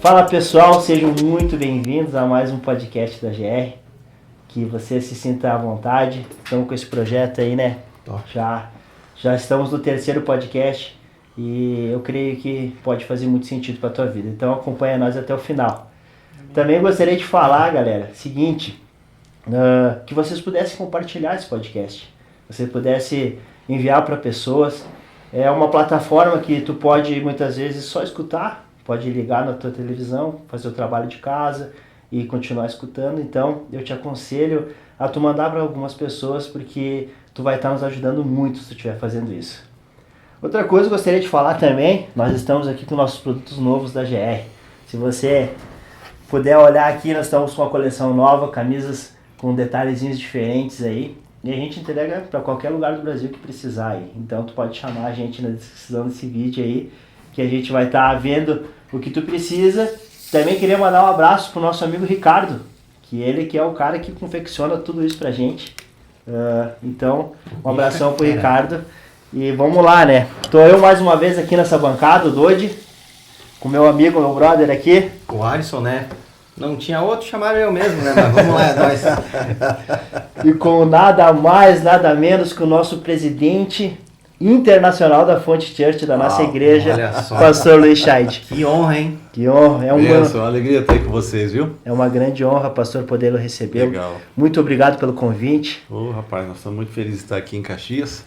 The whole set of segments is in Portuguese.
Fala pessoal, sejam muito bem-vindos a mais um podcast da GR. Que você se sinta à vontade. Estamos com esse projeto aí, né? Já estamos no 3º podcast e eu creio que pode fazer muito sentido para a tua vida. Então acompanha nós até o final. Também gostaria de falar, galera, seguinte, que vocês pudessem compartilhar esse podcast. Você pudesse enviar para pessoas. É uma plataforma que tu pode muitas vezes só escutar, pode ligar na tua televisão, fazer o trabalho de casa e continuar escutando. Então eu te aconselho a tu mandar para algumas pessoas, porque tu vai estar nos ajudando muito se tu estiver fazendo isso. Outra coisa que eu gostaria de falar também, nós estamos aqui com nossos produtos novos da GR. Se você puder olhar aqui, nós estamos com uma coleção nova, camisas com detalhezinhos diferentes aí. E a gente entrega para qualquer lugar do Brasil que precisar aí. Então tu pode chamar a gente na descrição desse vídeo aí, que a gente vai estar vendo o que tu precisa. Também queria mandar um abraço pro nosso amigo Ricardo, que ele que é o cara que confecciona tudo isso pra gente. Então, um abração pro Ricardo. E vamos lá, né? Tô eu mais uma vez aqui nessa bancada, o Dodi, com meu amigo, meu brother aqui. O Alisson, né? Não tinha outro, chamaram eu mesmo, né? Mas vamos lá, nós. E com nada mais, nada menos que o nosso presidente internacional da Fonte Church, da nossa igreja, pastor Luiz Scheid. Que honra, hein? Que honra. É uma alegria estar aí com vocês, viu? É uma grande honra, pastor, poder recebê-lo. Legal. Muito obrigado pelo convite. Rapaz, nós estamos muito felizes de estar aqui em Caxias,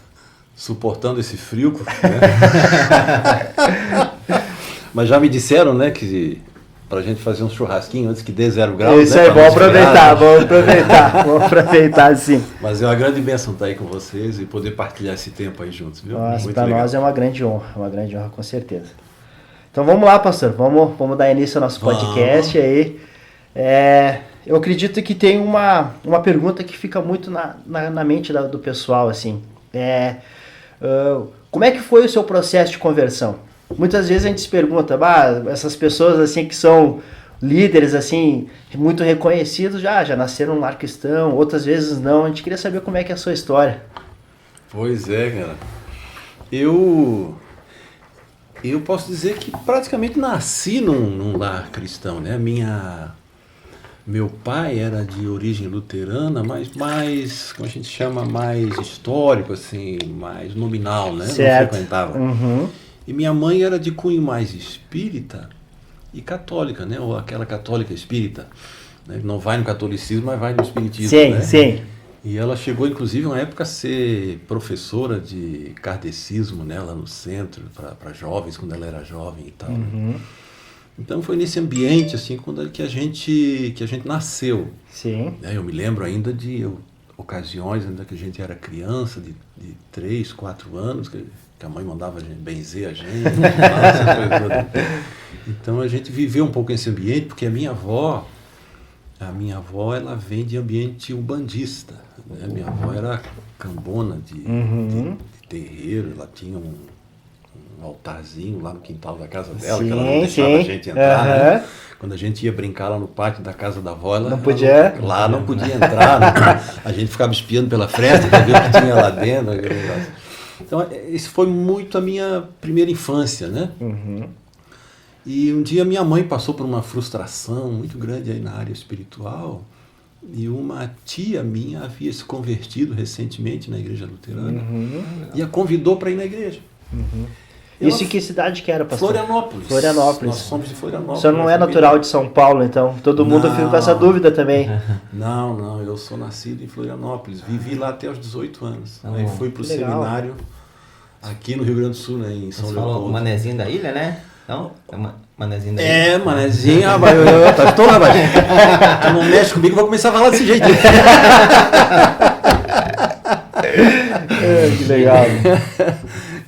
suportando esse frio, né? Mas já me disseram, né, que pra gente fazer um churrasquinho antes que dê 0 graus. Isso aí, vamos aproveitar sim. Mas é uma grande bênção estar aí com vocês e poder partilhar esse tempo aí juntos, viu? Nossa, para nós é uma grande honra com certeza. Então vamos lá, pastor, vamos dar início ao nosso podcast aí. Eu acredito que tem uma pergunta que fica muito na mente do pessoal, assim. Como é que foi o seu processo de conversão? Muitas vezes a gente se pergunta, essas pessoas assim que são líderes assim, muito reconhecidos, já nasceram no lar cristão, outras vezes não. A gente queria saber como é que é a sua história. Pois é, cara. Eu posso dizer que praticamente nasci num lar cristão, né? Meu pai era de origem luterana, mas mais, como a gente chama, mais histórico, assim, mais nominal, né? Certo. Não frequentava. Uhum. E minha mãe era de cunho mais espírita e católica, né? Ou aquela católica espírita, né? Não vai no catolicismo, mas vai no espiritismo, sim, né? Sim. E ela chegou, inclusive, uma época a ser professora de kardecismo, né? Lá no centro, para jovens, quando ela era jovem e tal. Uhum. Né? Então foi nesse ambiente, assim, que a gente nasceu. Sim. Eu me lembro ainda de ocasiões, ainda que a gente era criança, de 3, 4 anos, que a mãe mandava a gente benzer a gente. Essa coisa toda. Então a gente viveu um pouco esse ambiente, porque a minha avó, ela vem de ambiente umbandista, né? Minha avó era cambona de terreiro, ela tinha um altarzinho lá no quintal da casa dela, que ela não deixava a gente entrar, né? Quando a gente ia brincar lá no pátio da casa da avó, ela não podia entrar, né? A gente ficava espiando pela fresta para ver o que tinha lá dentro. Então, isso foi muito a minha primeira infância, né? Uhum. E um dia minha mãe passou por uma frustração muito grande aí na área espiritual, e uma tia minha havia se convertido recentemente na igreja luterana, e a convidou para ir na igreja. Uhum. Isso em que cidade que era, pastor? Florianópolis. Nós somos de Florianópolis. O senhor não é natural de São Paulo, então? Todo mundo fica com essa dúvida também. Não, eu sou nascido em Florianópolis. Vivi lá até os 18 anos. Aí fui pro legal. seminário aqui no Rio Grande do Sul, né, em São Leopoldo. O Manezinho da ilha, né? Não? Manezinho da ilha. Manezinho, rapaz. Tu não mexe comigo, vou começar a falar desse jeito. Que legal.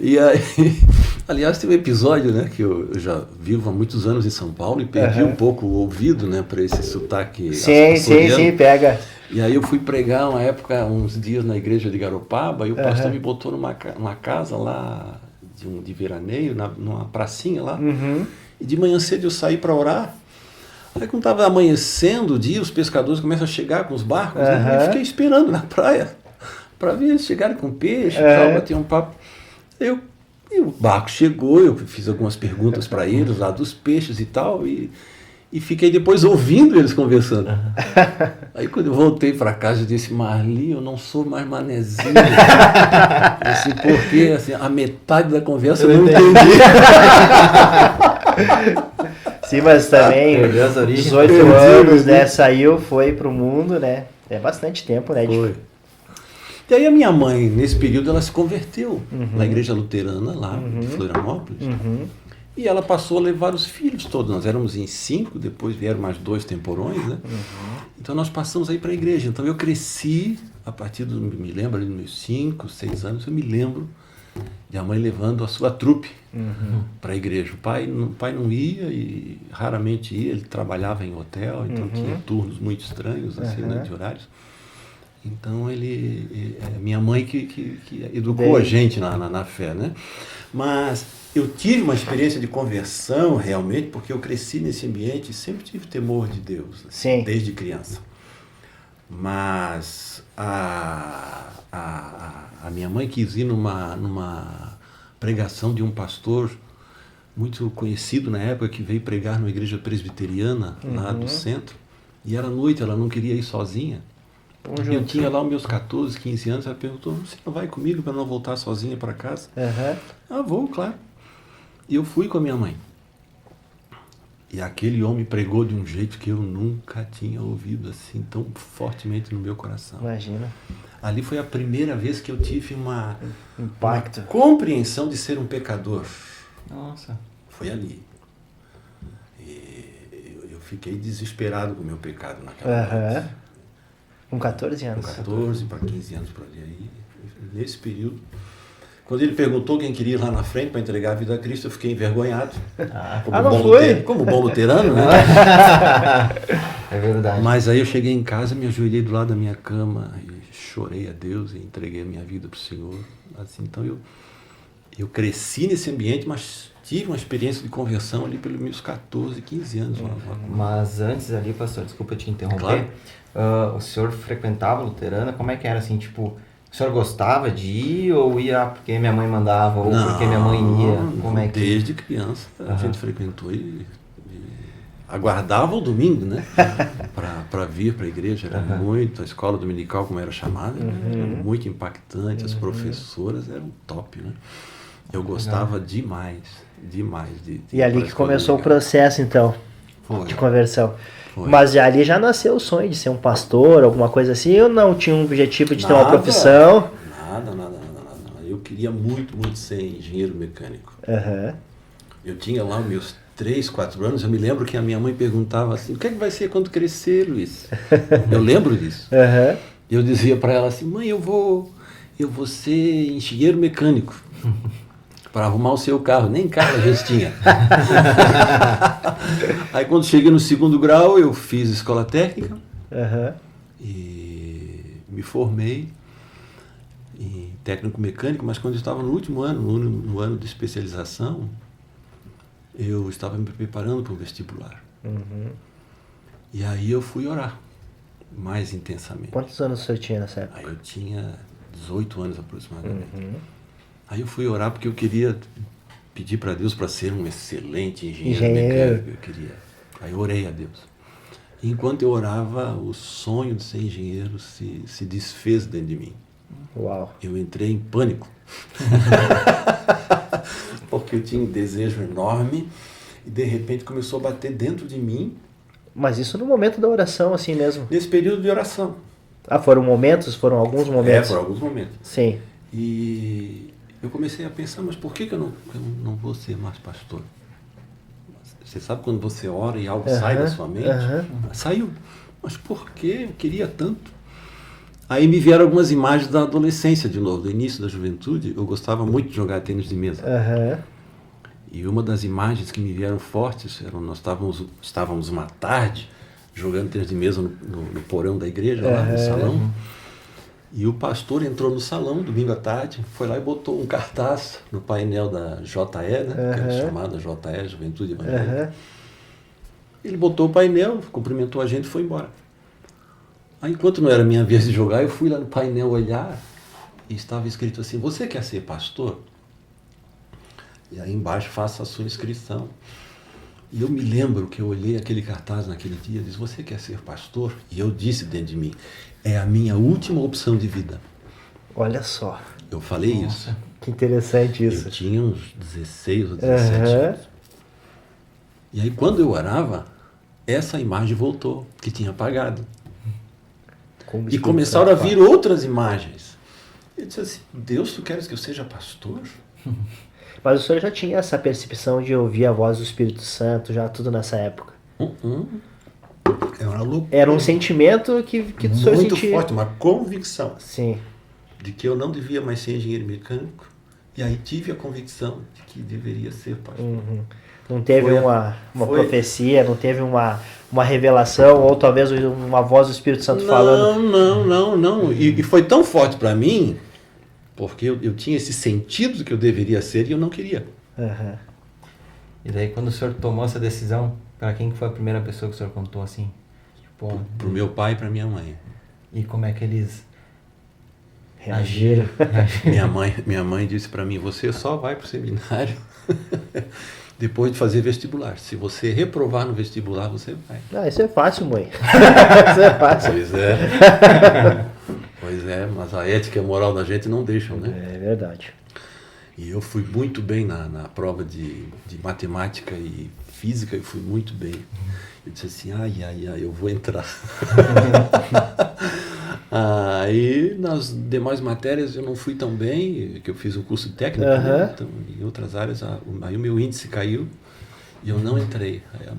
E aí, aliás, tem um episódio, né, que eu já vivo há muitos anos em São Paulo e perdi um pouco o ouvido, né, para esse sotaque açoriano. Sim, pega. E aí eu fui pregar uma época, uns dias na igreja de Garopaba, e o pastor me botou numa casa lá de veraneio, numa pracinha lá. E de manhã cedo eu saí para orar. Aí quando estava amanhecendo o dia, os pescadores começam a chegar com os barcos, né? Eu fiquei esperando na praia para ver eles chegarem com peixe e tal, bater um papo. E o barco chegou, eu fiz algumas perguntas para eles lá dos peixes e tal, e E fiquei depois ouvindo eles conversando. Aí quando eu voltei para casa, eu disse, Marli, eu não sou mais manezinho. Assim, porque assim, a metade da conversa eu não entendi. Sim, mas também 18 anos, né? Saiu, foi pro mundo, né? É bastante tempo, né? Foi. E aí a minha mãe, nesse período, ela se converteu na igreja luterana lá de Florianópolis. E ela passou a levar os filhos todos. Nós éramos em 5, depois vieram mais 2 temporões, né? Então nós passamos aí para a igreja. Então eu cresci, a partir do, me lembro, ali dos meus 5, 6 anos, eu me lembro de a mãe levando a sua trupe para a igreja. O pai não ia e raramente ia, ele trabalhava em hotel, então tinha turnos muito estranhos, assim, né, de horários. Então minha mãe que educou a gente na fé, né? Mas eu tive uma experiência de conversão realmente, porque eu cresci nesse ambiente e sempre tive temor de Deus, assim, desde criança. Mas a minha mãe quis ir numa pregação de um pastor muito conhecido na época, que veio pregar numa igreja presbiteriana lá do centro, e era noite, ela não queria ir sozinha. Eu tinha lá os meus 14, 15 anos, ela perguntou, você não vai comigo para não voltar sozinha para casa? Ah, vou, claro. E eu fui com a minha mãe. E aquele homem pregou de um jeito que eu nunca tinha ouvido assim, tão fortemente no meu coração. Imagina. Ali foi a primeira vez que eu tive uma compreensão de ser um pecador. Nossa. Foi ali. E eu fiquei desesperado com o meu pecado naquela noite. Com 14 anos. Com 14 para 15 anos por ali. Aí, nesse período, quando ele perguntou quem queria ir lá na frente para entregar a vida a Cristo, eu fiquei envergonhado. Como bom luterano, né? É verdade. Mas aí eu cheguei em casa, me ajoelhei do lado da minha cama e chorei a Deus e entreguei a minha vida para o Senhor. Assim, então eu cresci nesse ambiente, mas tive uma experiência de conversão ali pelos meus 14, 15 anos. Mas antes ali, pastor, desculpa te interromper, claro. O senhor frequentava a luterana? Como é que era assim, tipo, o senhor gostava de ir ou ia porque minha mãe mandava ou porque minha mãe ia? Como é que... Desde criança a gente frequentou e aguardava o domingo, né? para vir para a igreja. Era muito, a escola dominical, como era chamada, era muito impactante, as professoras eram top, né? Eu gostava demais. E ali que começou o processo, então, de conversão. Foi. Mas ali já nasceu o sonho de ser um pastor, alguma coisa assim, ou não tinha um objetivo de ter uma profissão? Nada. Eu queria muito ser engenheiro mecânico. Eu tinha lá os meus 3, 4 anos, eu me lembro que a minha mãe perguntava assim, o que é que vai ser quando crescer, Luiz? Eu lembro disso. Eu dizia para ela assim, mãe, eu vou ser engenheiro mecânico. Para arrumar o seu carro, nem carro a gente tinha. Aí quando cheguei no 2º grau, eu fiz escola técnica e me formei em técnico mecânico, mas quando eu estava no último ano, no ano de especialização, eu estava me preparando para o vestibular. E aí eu fui orar mais intensamente. Quantos anos o senhor tinha nessa época? Aí eu tinha 18 anos aproximadamente. Aí eu fui orar porque eu queria pedir para Deus para ser um excelente engenheiro mecânico. Eu queria. Aí eu orei a Deus. E enquanto eu orava, o sonho de ser engenheiro se desfez dentro de mim. Uau. Eu entrei em pânico. Porque eu tinha um desejo enorme e de repente começou a bater dentro de mim. Mas isso no momento da oração, assim mesmo? Nesse período de oração. Foram momentos? Foram alguns momentos? Foram alguns momentos. Sim. E eu comecei a pensar, mas por que eu não vou ser mais pastor? Você sabe quando você ora e algo sai da sua mente? Saiu. Mas por que eu queria tanto? Aí me vieram algumas imagens da adolescência de novo, do início da juventude. Eu gostava muito de jogar tênis de mesa. E uma das imagens que me vieram fortes, nós estávamos uma tarde jogando tênis de mesa no porão da igreja, lá no salão. E o pastor entrou no salão, domingo à tarde, foi lá e botou um cartaz no painel da JE, né? Que era chamada JE, Juventude Evangélica. Ele botou o painel, cumprimentou a gente e foi embora. Aí, enquanto não era minha vez de jogar, eu fui lá no painel olhar e estava escrito assim, você quer ser pastor? E aí embaixo, faça a sua inscrição. E eu me lembro que eu olhei aquele cartaz naquele dia e disse, você quer ser pastor? E eu disse dentro de mim, é a minha última opção de vida. Olha só. Eu falei isso. Que interessante isso. Eu tinha uns 16 ou 17 anos. E aí quando eu orava, essa imagem voltou, que tinha apagado. E começaram a vir outras imagens. Eu disse assim, Deus, tu queres que eu seja pastor? Mas o senhor já tinha essa percepção de ouvir a voz do Espírito Santo, já tudo nessa época? Era uma loucura. Era um sentimento que o senhor muito sentia. forte, uma convicção. Sim. De que eu não devia mais ser engenheiro mecânico. E aí tive a convicção de que deveria ser pastor. Não teve uma profecia, não teve uma revelação, ou talvez uma voz do Espírito Santo falando? Não. E foi tão forte para mim, porque eu tinha esse sentido que eu deveria ser e eu não queria. E daí quando o senhor tomou essa decisão, para quem foi a primeira pessoa que o senhor contou assim? Tipo, pro meu pai e pra minha mãe. E como é que eles reagiram? Minha mãe disse para mim, você só vai pro seminário depois de fazer vestibular. Se você reprovar no vestibular, você vai. Isso é fácil, mãe. Isso é fácil. Pois é. Pois é, mas a ética e a moral da gente não deixam, né? É verdade. E eu fui muito bem na prova de matemática e física, eu fui muito bem. Eu disse assim, ai, eu vou entrar. Aí nas demais matérias eu não fui tão bem, que eu fiz um curso técnico, né? Então, em outras áreas, aí o meu índice caiu e eu não entrei. Aí a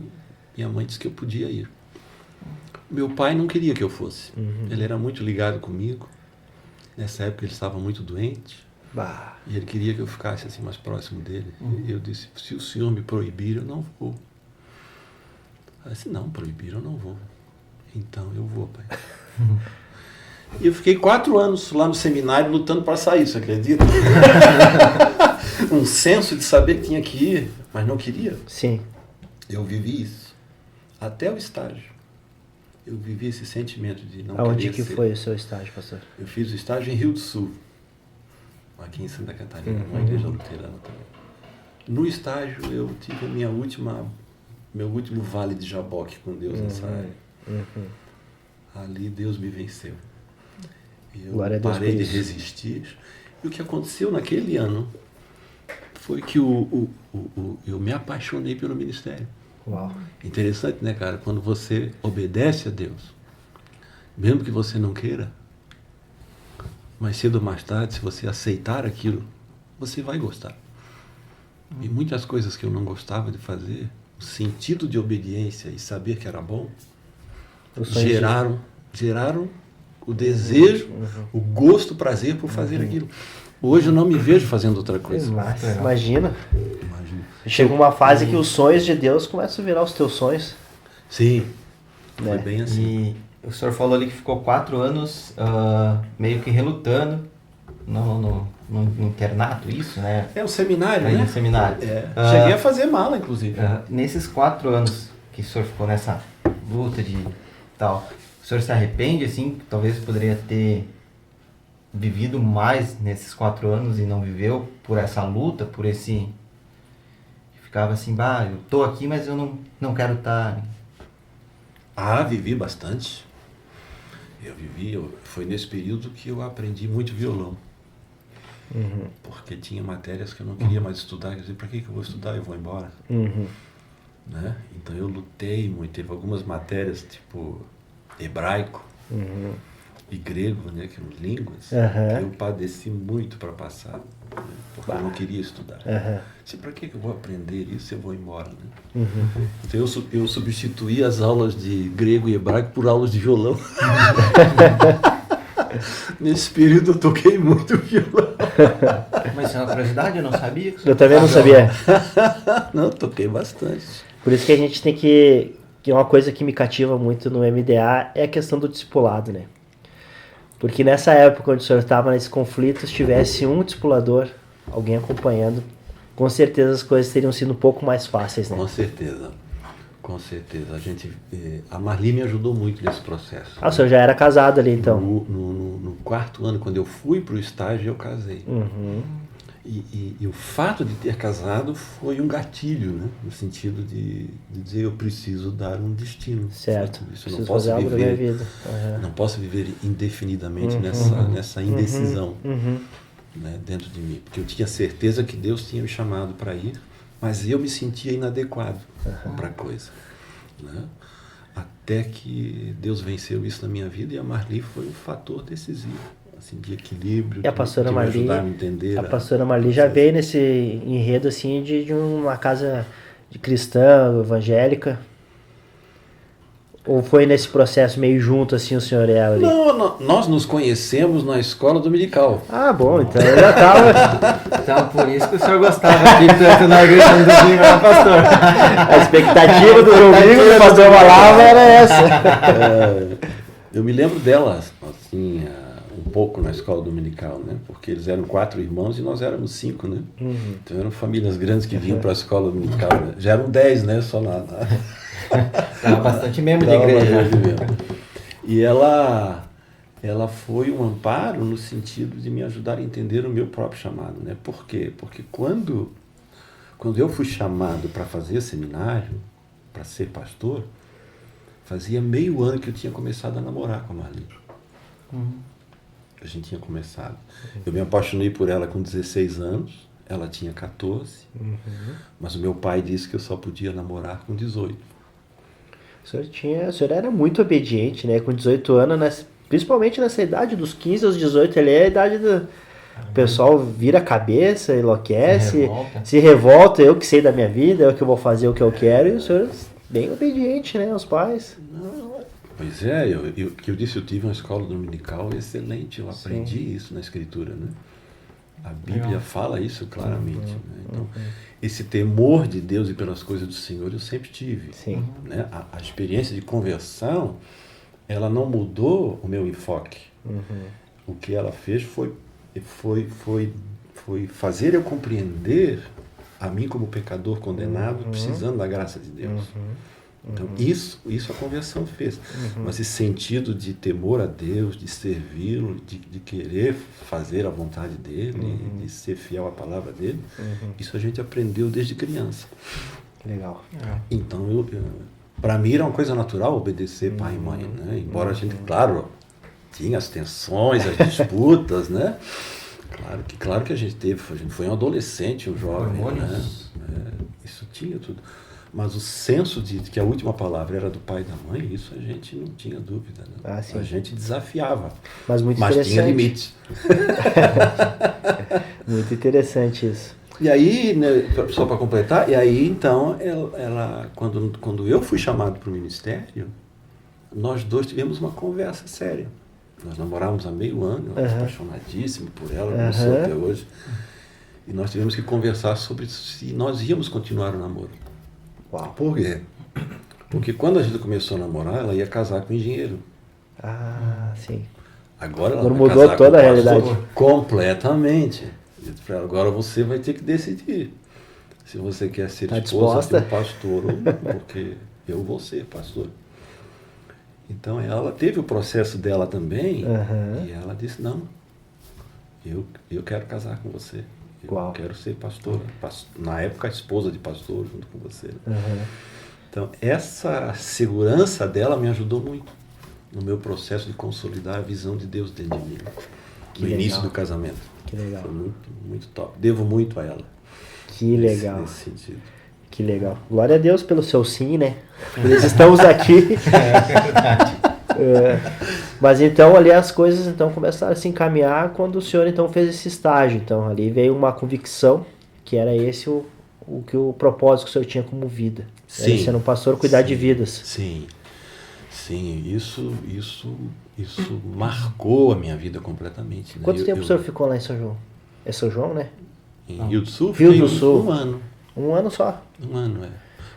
minha mãe disse que eu podia ir. Meu pai não queria que eu fosse. Ele era muito ligado comigo. Nessa época ele estava muito doente. E ele queria que eu ficasse assim mais próximo dele. E eu disse, se o senhor me proibir, eu não vou. Aí disse, não, proibir eu não vou. Então eu vou, pai. E eu fiquei 4 anos lá no seminário lutando para sair, você acredita? Um senso de saber que tinha que ir, mas não queria. Sim. Eu vivi isso. Até o estágio. Eu vivi esse sentimento de não querer ser. Aonde que foi o seu estágio, pastor? Eu fiz o estágio em Rio do Sul, aqui em Santa Catarina, uma igreja luterana também. No estágio eu tive meu último vale de jaboque com Deus nessa área. Ali Deus me venceu. Eu parei de resistir. E o que aconteceu naquele ano foi que eu me apaixonei pelo ministério. Uau. Interessante, né, cara? Quando você obedece a Deus, mesmo que você não queira, mais cedo ou mais tarde, se você aceitar aquilo, você vai gostar. E muitas coisas que eu não gostava de fazer, o sentido de obediência e saber que era bom, geraram o desejo, o gosto, o prazer por fazer aquilo. Hoje eu não me vejo fazendo outra coisa. Imagina. Chega uma fase que os sonhos de Deus começam a virar os teus sonhos. Sim, foi bem assim. E o senhor falou ali que ficou 4 anos meio que relutando no internato, isso, né? É um seminário, né? No seminário. Cheguei a fazer mala, inclusive. Nesses 4 anos que o senhor ficou nessa luta de tal, o senhor se arrepende, assim, que talvez poderia ter vivido mais nesses 4 anos e não viveu por essa luta, por esse... Ficava assim, eu tô aqui, mas eu não quero estar... Vivi bastante. Foi nesse período que eu aprendi muito violão. Porque tinha matérias que eu não queria mais estudar. Quer dizer, para que eu vou estudar? Eu vou embora. Né? Então eu lutei muito. Teve algumas matérias, tipo hebraico e grego, né, que são línguas, que eu padeci muito para passar, né, porque eu não queria estudar. Para que eu vou aprender isso? Eu vou embora. Né? Então eu substituí as aulas de grego e hebraico por aulas de violão. Nesse período eu toquei muito violão. Mas é uma curiosidade, eu não sabia. Eu também não sabia. Não, toquei bastante. Por isso que a gente tem que é uma coisa que me cativa muito no MDA, é a questão do discipulado, né? Porque nessa época, quando o senhor estava nesse conflito, se tivesse um discipulador, alguém acompanhando, com certeza as coisas teriam sido um pouco mais fáceis, né? Com certeza. A Marli me ajudou muito nesse processo. O senhor já era casado ali, então? No 4º ano, quando eu fui para o estágio, eu casei. E o fato de ter casado foi um gatilho, né? No sentido de dizer, eu preciso dar um destino. Certo. Isso, eu Preciso fazer algo da minha vida. Não posso viver indefinidamente nessa indecisão, né, dentro de mim. Porque eu tinha certeza que Deus tinha me chamado para ir, mas eu me sentia inadequado para a coisa. Né? Até que Deus venceu isso na minha vida, e a Marli foi um fator decisivo, assim, de equilíbrio, E a pastora Marli, me ajudar a entender. A pastora Marli já veio nesse enredo assim de uma casa de cristã, evangélica. Ou foi nesse processo meio junto assim o senhor e ela ali? Não, nós nos conhecemos na escola dominical. Ah, bom, então eu já tava. Então, por isso que o senhor gostava aqui tanto na igreja do domingo, né, pastor? A expectativa do domingo que o pastor falava era essa. Eu me lembro dela, assim, um pouco na escola dominical, né? Porque eles eram 4 irmãos e nós éramos 5, né? Então eram famílias grandes que vinham para a escola dominical. Né? Já eram 10, né? Só Tava bastante membro da igreja. E ela foi um amparo no sentido de me ajudar a entender o meu próprio chamado, né? Por quê? Porque quando eu fui chamado para fazer seminário, para ser pastor, fazia meio ano que eu tinha começado a namorar com a Marli. A gente tinha começado. Eu me apaixonei por ela com 16 anos, ela tinha 14, mas o meu pai disse que eu só podia namorar com 18. O senhor era muito obediente, né? Com 18 anos, principalmente nessa idade dos 15 aos 18, ali é a idade do... O pessoal vira a cabeça, enlouquece, se revolta, eu que sei da minha vida, eu que vou fazer o que eu quero, e o senhor bem obediente, né, aos pais. Pois é, eu disse, eu tive uma escola dominical excelente, eu aprendi isso na escritura, né? A Bíblia fala isso claramente, né? Então, esse temor de Deus e pelas coisas do Senhor eu sempre tive. Sim. Né? A experiência de conversão, ela não mudou o meu enfoque. O que ela fez foi fazer eu compreender a mim como pecador condenado, precisando da graça de Deus. Então, isso a conversão fez. Mas esse sentido de temor a Deus, de servi-lo, de querer fazer a vontade dele, de ser fiel à palavra dele, isso a gente aprendeu desde criança. Legal. Então, para mim era uma coisa natural obedecer pai e mãe, né? Embora a gente, claro, tinha as tensões, as disputas, né? Claro que a gente foi um adolescente, um jovem, né? Isso tinha tudo. Mas o senso de que a última palavra era do pai e da mãe, isso a gente não tinha dúvida. Né? A gente desafiava. Mas tinha limites. Muito interessante isso. E aí, né, só para completar, então, ela quando eu fui chamado para o ministério, nós dois tivemos uma conversa séria. Nós namorávamos há meio ano, eu era apaixonadíssimo por ela, como sou até hoje. E nós tivemos que conversar sobre se nós íamos continuar o namoro. Uau. Por quê? Porque quando a gente começou a namorar, ela ia casar com um engenheiro. Ah, sim. Agora ela vai mudou casar toda com a realidade. Completamente. Eu disse pra ela, agora você vai ter que decidir se você quer ser esposa de um pastor ou não, porque eu vou ser pastor. Então ela teve o processo dela também, e ela disse, não, eu quero casar com você. Eu quero ser pastora. Na época, a esposa de pastor junto com você. Né? Então, essa segurança dela me ajudou muito no meu processo de consolidar a visão de Deus dentro de mim. No início do casamento. Que legal. Foi muito, muito top. Devo muito a ela. Que legal. Nesse sentido. Que legal. Glória a Deus pelo seu sim, né? Nós estamos aqui. É verdade. Mas então ali as coisas então começaram a se encaminhar quando o senhor então fez esse estágio. Então ali veio uma convicção que era esse o propósito que o senhor tinha como vida. Sim. Era ser um pastor, cuidar de vidas. Sim. Isso marcou a minha vida completamente. Né? Quanto tempo o senhor ficou lá em São João? É São João, né? Em Rio do Sul? Rio do Sul. Um ano. Um ano só. Um ano, é.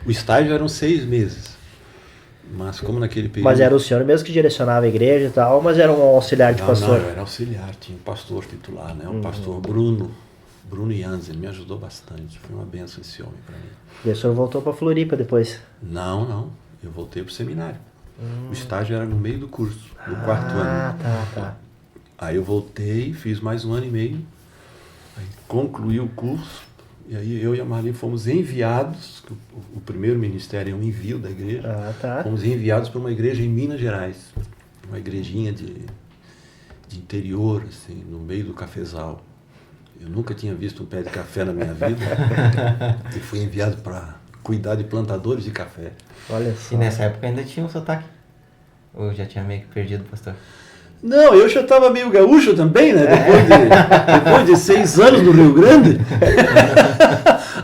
O estágio eram 6 meses. Mas como naquele período... Mas era o senhor mesmo que direcionava a igreja e tal, mas era um auxiliar de pastor? Não, eu era auxiliar, tinha um pastor titular, né? O pastor Bruno Jansen, ele me ajudou bastante, foi uma bênção esse homem para mim. E o senhor voltou para Floripa depois? Não, eu voltei para o seminário. O estágio era no meio do curso, no 4º ano. Tá. Aí eu voltei, fiz mais 1 ano e meio, Aí concluiu o curso, e aí eu e a Marli fomos enviados, o primeiro ministério é um envio da igreja, fomos enviados para uma igreja em Minas Gerais, uma igrejinha de interior, assim, no meio do cafezal. Eu nunca tinha visto um pé de café na minha vida, e fui enviado para cuidar de plantadores de café. Olha só. E nessa época ainda tinha um sotaque? Ou já tinha meio que perdido, pastor? Não, eu já estava meio gaúcho também, né? Depois de 6 anos no Rio Grande.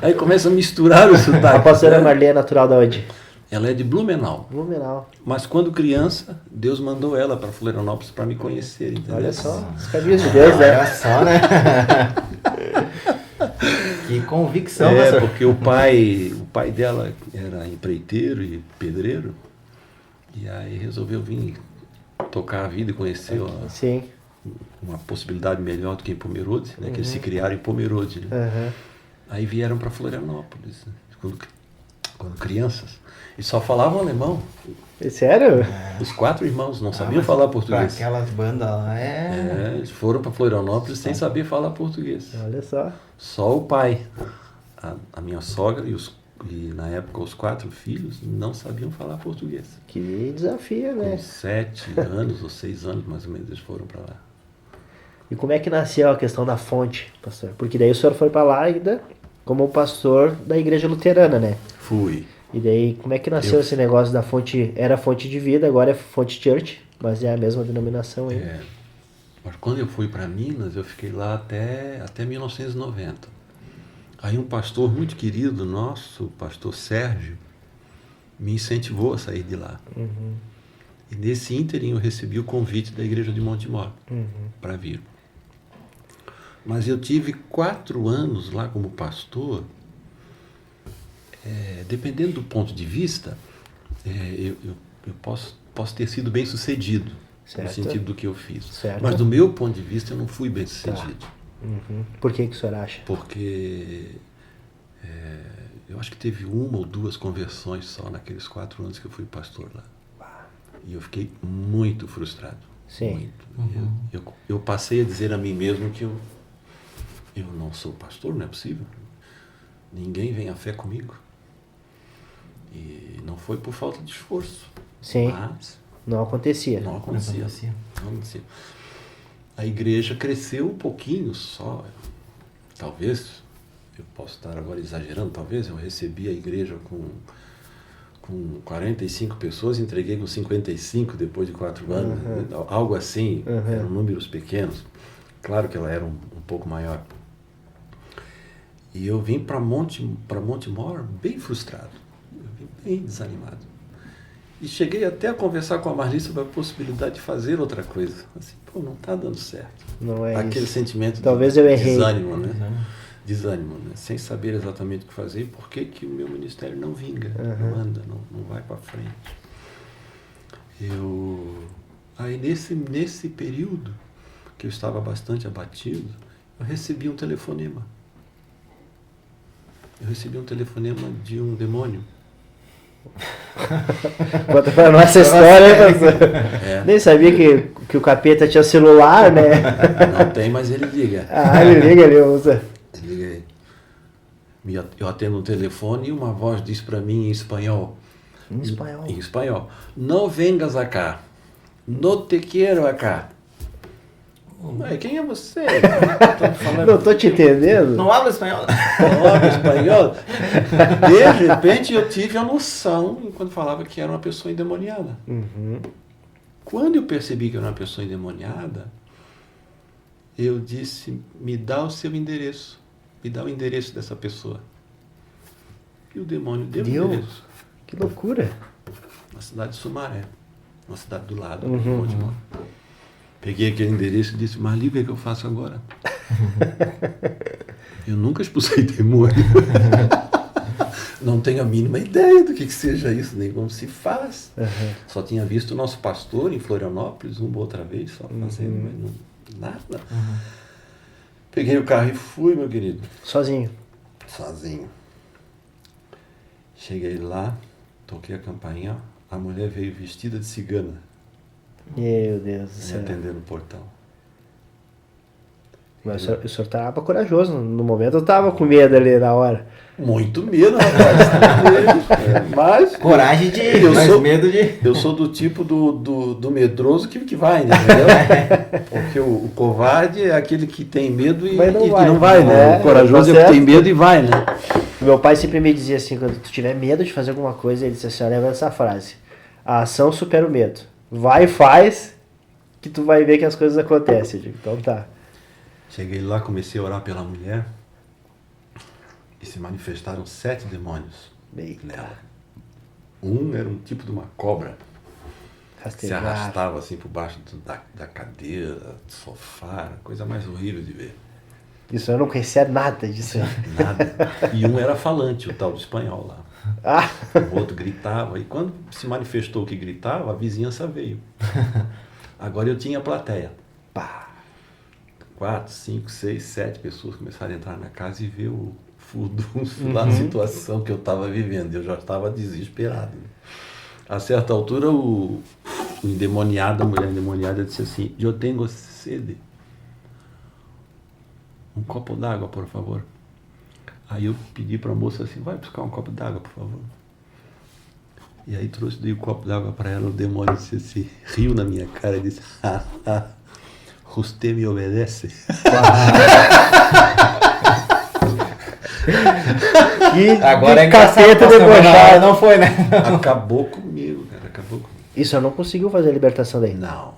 Aí começa a misturar o sotaque. A pastora Marli é natural de onde? Ela é de Blumenau. Blumenau. Mas quando criança, Deus mandou ela para Florianópolis para me conhecer, entendeu? Olha só, os caminhos de Deus, né? Olha só, né? Que convicção, pastor. Porque o pai dela era empreiteiro e pedreiro. E aí resolveu vir tocar a vida e conhecer Sim. uma possibilidade melhor do que em Pomerode, né? Que eles se criaram em Pomerode, né? Aí vieram para Florianópolis, né? Quando crianças. E só falavam alemão. É sério? Os 4 irmãos não sabiam falar português. Aquelas bandas lá Eles foram para Florianópolis sem saber falar português. Olha só. Só o pai, a minha sogra e na época os 4 filhos não sabiam falar português. Que desafio, né? Com 7 anos ou 6 anos mais ou menos eles foram para lá. E como é que nasceu a questão da fonte, pastor? Porque daí o senhor foi para lá ainda como pastor da igreja luterana, né? Fui. E daí como é que nasceu esse negócio da fonte? Era fonte de vida, agora é fonte church, mas é a mesma denominação ainda. Mas quando eu fui para Minas, eu fiquei lá até 1990. Aí um pastor muito querido nosso, o pastor Sérgio, me incentivou a sair de lá. E nesse ínterim eu recebi o convite da igreja de Montemor para vir. Mas eu tive 4 anos lá como pastor. Dependendo do ponto de vista, eu posso ter sido bem sucedido, no sentido do que eu fiz. Certo. Mas do meu ponto de vista eu não fui bem sucedido. Por que o senhor acha? Porque eu acho que teve 1 ou 2 conversões só naqueles 4 anos que eu fui pastor lá. E eu fiquei muito frustrado. Sim. Muito. Eu passei a dizer a mim mesmo que eu não sou pastor, não é possível. Ninguém vem à fé comigo. E não foi por falta de esforço. Sim. Mas Não acontecia. não acontecia. A igreja cresceu um pouquinho só. Talvez, eu posso estar agora exagerando, talvez eu recebi a igreja com 45 pessoas, entreguei com 55 depois de 4 anos. Algo assim, eram números pequenos. Claro que ela era um pouco maior. E eu vim para Montemor bem frustrado, eu vim bem desanimado. E cheguei até a conversar com a Marli sobre a possibilidade de fazer outra coisa. Assim, não está dando certo. Não é Aquele isso. sentimento Talvez de eu errei. desânimo, né? Desânimo, né? Sem saber exatamente o que fazer e por que o meu ministério não vinga, não anda, não vai para frente. Aí nesse período, que eu estava bastante abatido, eu recebi um telefonema. Eu recebi um telefonema de um demônio. Conta pra nós essa história, hein, pastor? Nem sabia que o capeta tinha celular, né? Não tem, mas ele liga. Ele liga, ele usa. Liga aí. Eu atendo um telefone e uma voz diz para mim em espanhol. Em espanhol? Em espanhol. Não vengas acá. Não te quero acá. Quem é você? Não tô te entendendo. Não habla espanhol. Não habla espanhol. De repente eu tive a noção, enquanto falava, que era uma pessoa endemoniada. Quando eu percebi que era uma pessoa endemoniada, eu disse, me dá o seu endereço. Me dá o endereço dessa pessoa. E o demônio deu o endereço. Que loucura. Na cidade de Sumaré. Uma cidade do lado. Peguei aquele endereço e disse, Marli, o que é que eu faço agora? Eu nunca expulsei demônio. Não tenho a mínima ideia do que seja isso, nem como se faz. Só tinha visto o nosso pastor em Florianópolis, uma outra vez, só fazendo, mas nada. Peguei o carro e fui, meu querido. Sozinho? Sozinho. Cheguei lá, toquei a campainha, a mulher veio vestida de cigana. Meu Deus do Me céu. atender no portão. Mas o senhor tava corajoso. No momento eu tava com medo ali na hora. Muito medo, rapaz. Mas... Coragem de ir, mas medo de... Eu sou do tipo do medroso que vai, né? Entendeu? Porque o covarde é aquele que tem medo e não vai, né? O corajoso é o que tem medo e vai, né? Meu pai sempre me dizia assim, quando tu tiver medo de fazer alguma coisa, ele disse assim, lembra essa frase. A ação supera o medo. Vai e faz, que tu vai ver que as coisas acontecem. Eu digo, então tá. Cheguei lá, comecei a orar pela mulher e se manifestaram 7 demônios nela. Um era um tipo de uma cobra. Se arrastava assim por baixo da cadeira, do sofá, coisa mais horrível de ver. Isso eu não conhecia nada disso. Nada. E um era falante, o tal do espanhol lá. O outro gritava. E quando se manifestou que gritava, a vizinhança veio. Agora eu tinha plateia. 4, 5, 6, 7 pessoas começaram a entrar na casa e ver o furdunço da situação que eu estava vivendo. Eu já estava desesperado. A certa altura, a mulher endemoniada disse assim, eu tenho sede. Um copo d'água, por favor. Aí eu pedi para a moça assim, vai buscar um copo d'água, por favor. E aí dei o copo d'água para ela, o demônio disse assim, riu na minha cara e disse, você me obedece? Agora é caceta debochada, não foi, né? Acabou comigo, cara, acabou comigo. E o senhor não conseguiu fazer a libertação daí? Não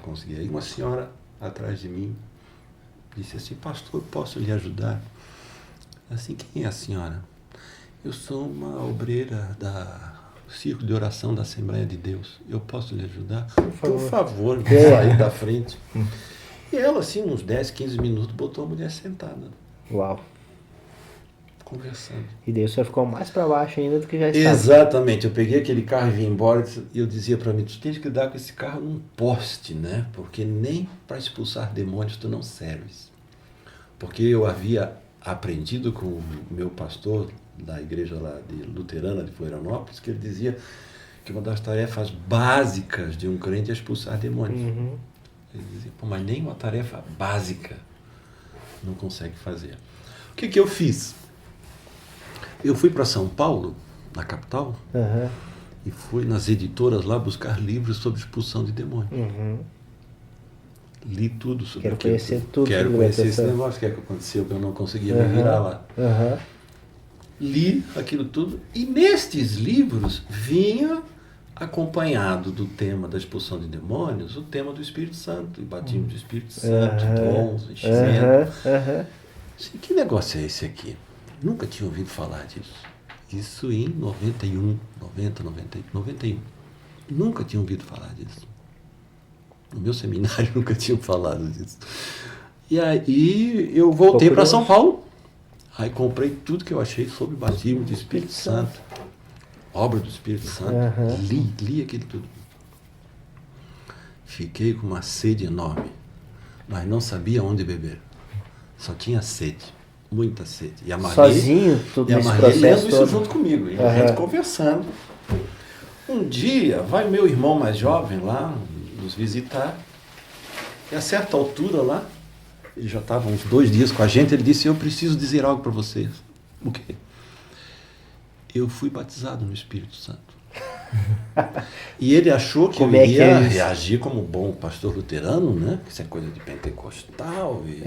consegui. Aí uma senhora atrás de mim disse assim, pastor, posso lhe ajudar? Assim, quem é a senhora? Eu sou uma obreira do Círculo de Oração da Assembleia de Deus. Eu posso lhe ajudar? Por favor, sair da frente. E ela, assim, uns 10, 15 minutos, botou a mulher sentada. Uau. Conversando. E daí o senhor ficou mais para baixo ainda do que já estava. Exatamente. Eu peguei aquele carro e vim embora e eu dizia para mim, tu tens que dar com esse carro num poste, né? Porque nem para expulsar demônios tu não serves. Porque eu havia aprendido com o meu pastor da igreja lá de luterana de Florianópolis, que ele dizia que uma das tarefas básicas de um crente é expulsar demônios. Ele dizia, mas nem uma tarefa básica não consegue fazer. O que eu fiz? Eu fui para São Paulo, na capital, e fui nas editoras lá buscar livros sobre expulsão de demônios. Li tudo sobre Quero conhecer tudo. Quero conhecer esse negócio que aconteceu, que eu não conseguia me virar lá. Li aquilo tudo, e nestes livros vinha acompanhado do tema da expulsão de demônios, o tema do Espírito Santo, e batismo do Espírito Santo, dons, enchimento. Que negócio é esse aqui? Nunca tinha ouvido falar disso. Isso em 91. Nunca tinha ouvido falar disso. No meu seminário nunca tinham falado disso. E aí eu voltei para São Paulo. Aí comprei tudo que eu achei sobre batismo do Espírito Santo. Obra do Espírito Santo. Li aquilo tudo. Fiquei com uma sede enorme. Mas não sabia onde beber. Só tinha sede. Muita sede. E a Marli, sozinho, tudo esse processo lendo isso junto comigo. E a gente conversando. Um dia, vai meu irmão mais jovem lá nos visitar. E a certa altura lá, ele já estava uns 2 dias com a gente, ele disse, eu preciso dizer algo para vocês. O quê? Eu fui batizado no Espírito Santo. E ele achou que eu iria reagir como bom pastor luterano, né? Que isso é coisa de pentecostal e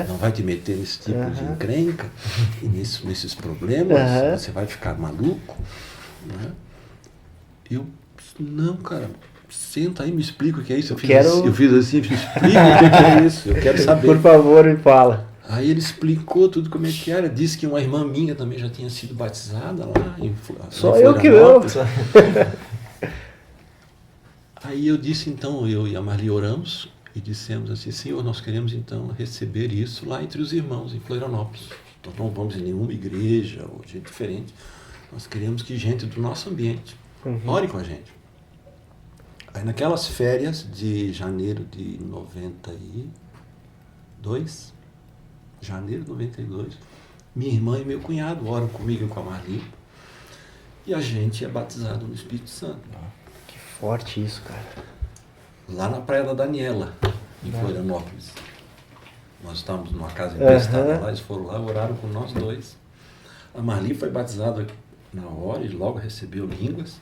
não vai te meter nesse tipo de encrenca e nesses problemas, você vai ficar maluco, né? Eu, não, cara, senta aí, me explica o que é isso. Eu fiz assim, me explica o que é isso, eu quero saber. Por favor, me fala. Aí ele explicou tudo como é que era, disse que uma irmã minha também já tinha sido batizada lá em Só eu que não. Aí eu disse então, eu e a Marli oramos e dissemos assim, Senhor, nós queremos então receber isso lá entre os irmãos em Florianópolis. Então não vamos em nenhuma igreja ou gente diferente. Nós queremos que gente do nosso ambiente ore com a gente. Aí naquelas férias de janeiro de 92, minha irmã e meu cunhado oram comigo e com a Marli e a gente é batizado no Espírito Santo. Que forte isso, cara. Lá na Praia da Daniela, em Florianópolis. Nós estávamos numa casa emprestada lá, eles foram lá, oraram com nós dois. A Marli foi batizada na hora e logo recebeu línguas.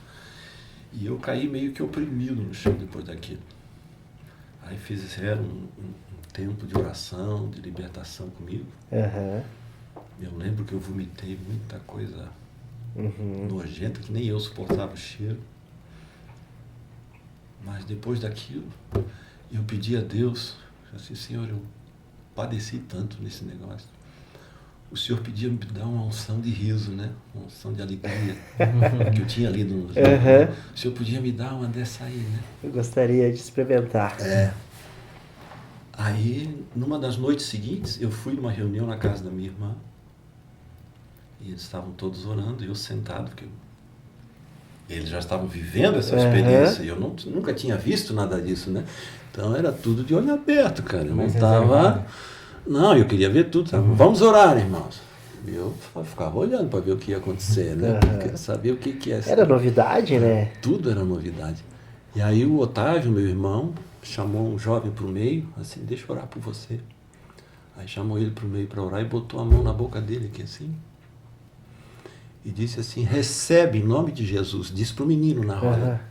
E eu caí meio que oprimido no chão depois daquilo. Aí fizeram um tempo de oração, de libertação comigo. Eu lembro que eu vomitei muita coisa nojenta, que nem eu suportava o cheiro. Mas depois daquilo, eu pedi a Deus, assim, Senhor, eu padeci tanto nesse negócio. O Senhor pedia me dar uma unção de riso, né? Uma unção de alegria, que eu tinha lido no livro. O Senhor podia me dar uma dessa aí, né? Eu gostaria de experimentar. Aí, numa das noites seguintes, eu fui numa reunião na casa da minha irmã. E eles estavam todos orando, e eu sentado, porque eles já estavam vivendo essa experiência. E eu nunca tinha visto nada disso, né? Então era tudo de olho aberto, cara. Eu não estava... Não, eu queria ver tudo. Sabe? Vamos orar, irmãos. Eu ficava olhando para ver o que ia acontecer, né? Eu queria saber o que ia ser. Era novidade, né? Tudo era novidade. E aí o Otávio, meu irmão, chamou um jovem para o meio, assim, deixa eu orar por você. Aí chamou ele para o meio para orar e botou a mão na boca dele aqui assim. E disse assim, recebe em nome de Jesus. Disse para o menino na roda.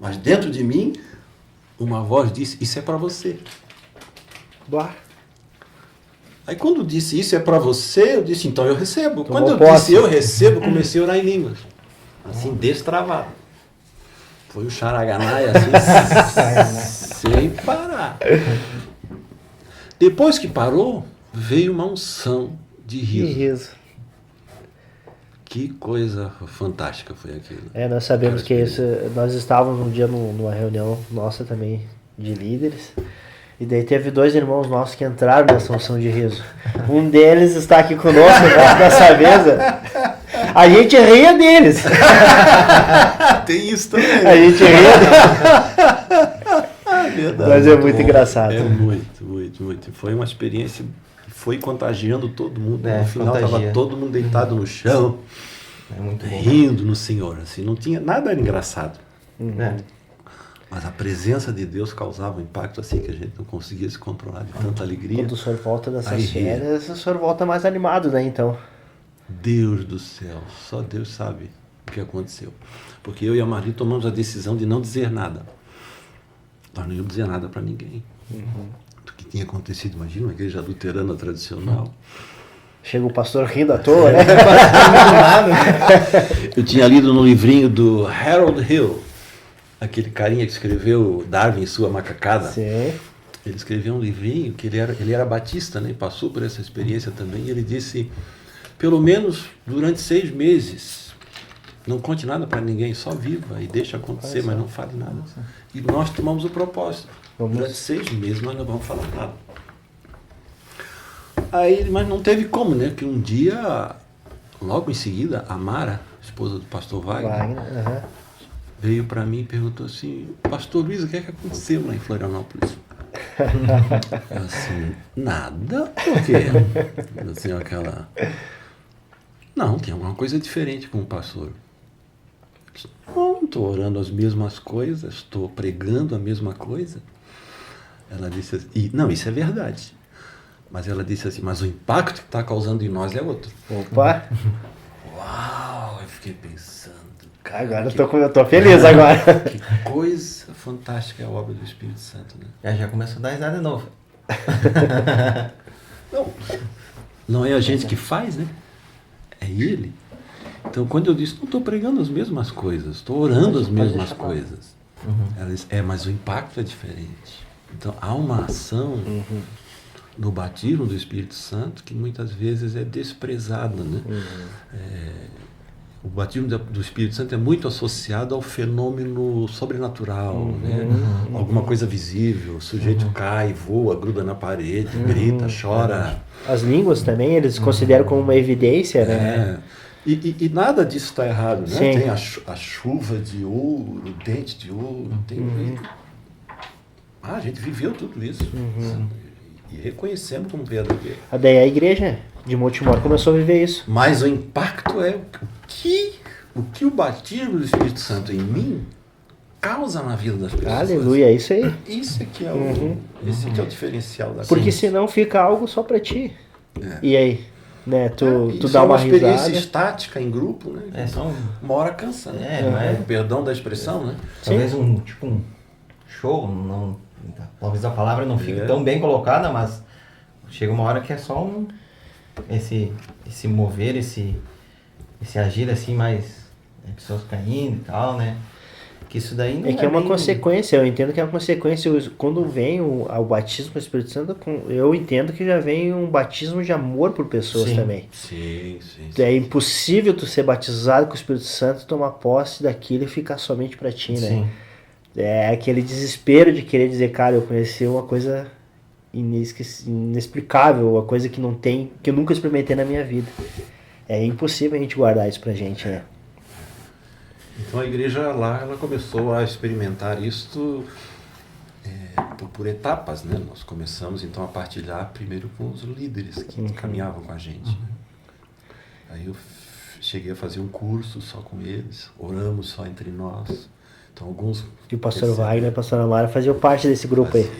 Mas dentro de mim, uma voz disse, isso é para você. Aí quando disse isso é para você, eu disse, então eu recebo. Quando eu disse eu recebo, comecei a orar em línguas. Assim, destravado. Foi o Xaraganai, assim, sem parar. Depois que parou, veio uma unção de riso. Que coisa fantástica foi aquilo. Nós sabemos que isso, nós estávamos um dia numa reunião nossa também de líderes. E daí teve 2 irmãos nossos que entraram nessa unção de riso. Um deles está aqui conosco nessa mesa. A gente ria deles. Tem isso também. A gente ria deles. Mas é muito engraçado. É muito. Foi uma experiência que foi contagiando todo mundo. No final estava todo mundo deitado no chão, rindo no Senhor. Assim, não tinha nada era engraçado. Mas a presença de Deus causava um impacto assim que a gente não conseguia se controlar de tanta alegria. Quando o senhor volta dessas férias, o senhor volta mais animado, né, então? Deus do céu, só Deus sabe o que aconteceu. Porque eu e a Marli tomamos a decisão de não dizer nada. Nós não íamos dizer nada para ninguém. Do que tinha acontecido, imagina, uma igreja luterana tradicional. Chega o pastor rindo à toa, né? Eu tinha lido no livrinho do Harold Hill, aquele carinha que escreveu Darwin e Sua Macacada. Sim. Ele escreveu um livrinho que ele era batista, né? Passou por essa experiência também. E ele disse, pelo menos durante 6 meses, não conte nada para ninguém, só viva e deixa acontecer, mas não fale nada. E nós tomamos o propósito. Durante 6 meses nós não vamos falar nada. Aí, mas não teve como, né? Que um dia, logo em seguida, a Mara, esposa do pastor Wagner, veio para mim e perguntou assim, pastor Luiz, o que é que aconteceu lá em Florianópolis? Eu assim, nada, por quê? Assim, aquela... Não, tem alguma coisa diferente com o pastor. Não, estou orando as mesmas coisas, estou pregando a mesma coisa. Ela disse assim, não, isso é verdade. Mas ela disse assim, mas o impacto que está causando em nós é outro. Opa! Uau, eu fiquei pensando. Agora eu tô feliz agora. Que coisa fantástica é a obra do Espírito Santo, né? Já começou a dar risada de novo. Não é a gente que faz, né? É Ele. Então, quando eu disse, não estou pregando as mesmas coisas, estou orando as mesmas coisas. Ela disse, mas o impacto é diferente. Então, há uma ação no batismo do Espírito Santo que muitas vezes é desprezada, né? O batismo do Espírito Santo é muito associado ao fenômeno sobrenatural, né? Alguma coisa visível, o sujeito cai, voa, gruda na parede, grita, chora. As línguas também, eles consideram como uma evidência, né? E nada disso está errado, né? Sim. Tem a chuva de ouro, o dente de ouro, tem... a gente viveu tudo isso. E reconhecemos como verdadeiro. Daí a igreja de Montemor começou a viver isso. Mas o impacto é o que o batismo do Espírito Santo em mim causa na vida das pessoas. Aleluia, é isso aí. Isso aqui é esse aqui é o diferencial da Porque coisa. senão fica algo só pra ti. É. E aí? Né? Tu Isso dá é uma experiência risada. estática em grupo, né? São, Uma hora cansa, né? não é? Perdão da expressão, né? Talvez um show, não, talvez a palavra não fique tão bem colocada, mas chega uma hora que é só esse mover, esse agir assim, mais pessoas caindo e tal, né? Que isso daí não É que é uma bem... consequência, eu entendo que é uma consequência. Quando vem o batismo com o Espírito Santo, eu entendo que já vem um batismo de amor por pessoas também. Sim. É impossível tu ser batizado com o Espírito Santo, tomar posse daquilo e ficar somente pra ti, né? Sim. É aquele desespero de querer dizer, cara, eu conheci uma coisa inexplicável, uma coisa que não tem, que eu nunca experimentei na minha vida. É impossível a gente guardar isso pra gente, né? Então a igreja lá, ela começou a experimentar isso por etapas, né? Nós começamos então a partilhar primeiro com os líderes que caminhavam com a gente. Né? Aí eu cheguei a fazer um curso só com eles, oramos só entre nós. Então alguns... E o pastor Wagner e a pastora Mara faziam parte desse grupo aí.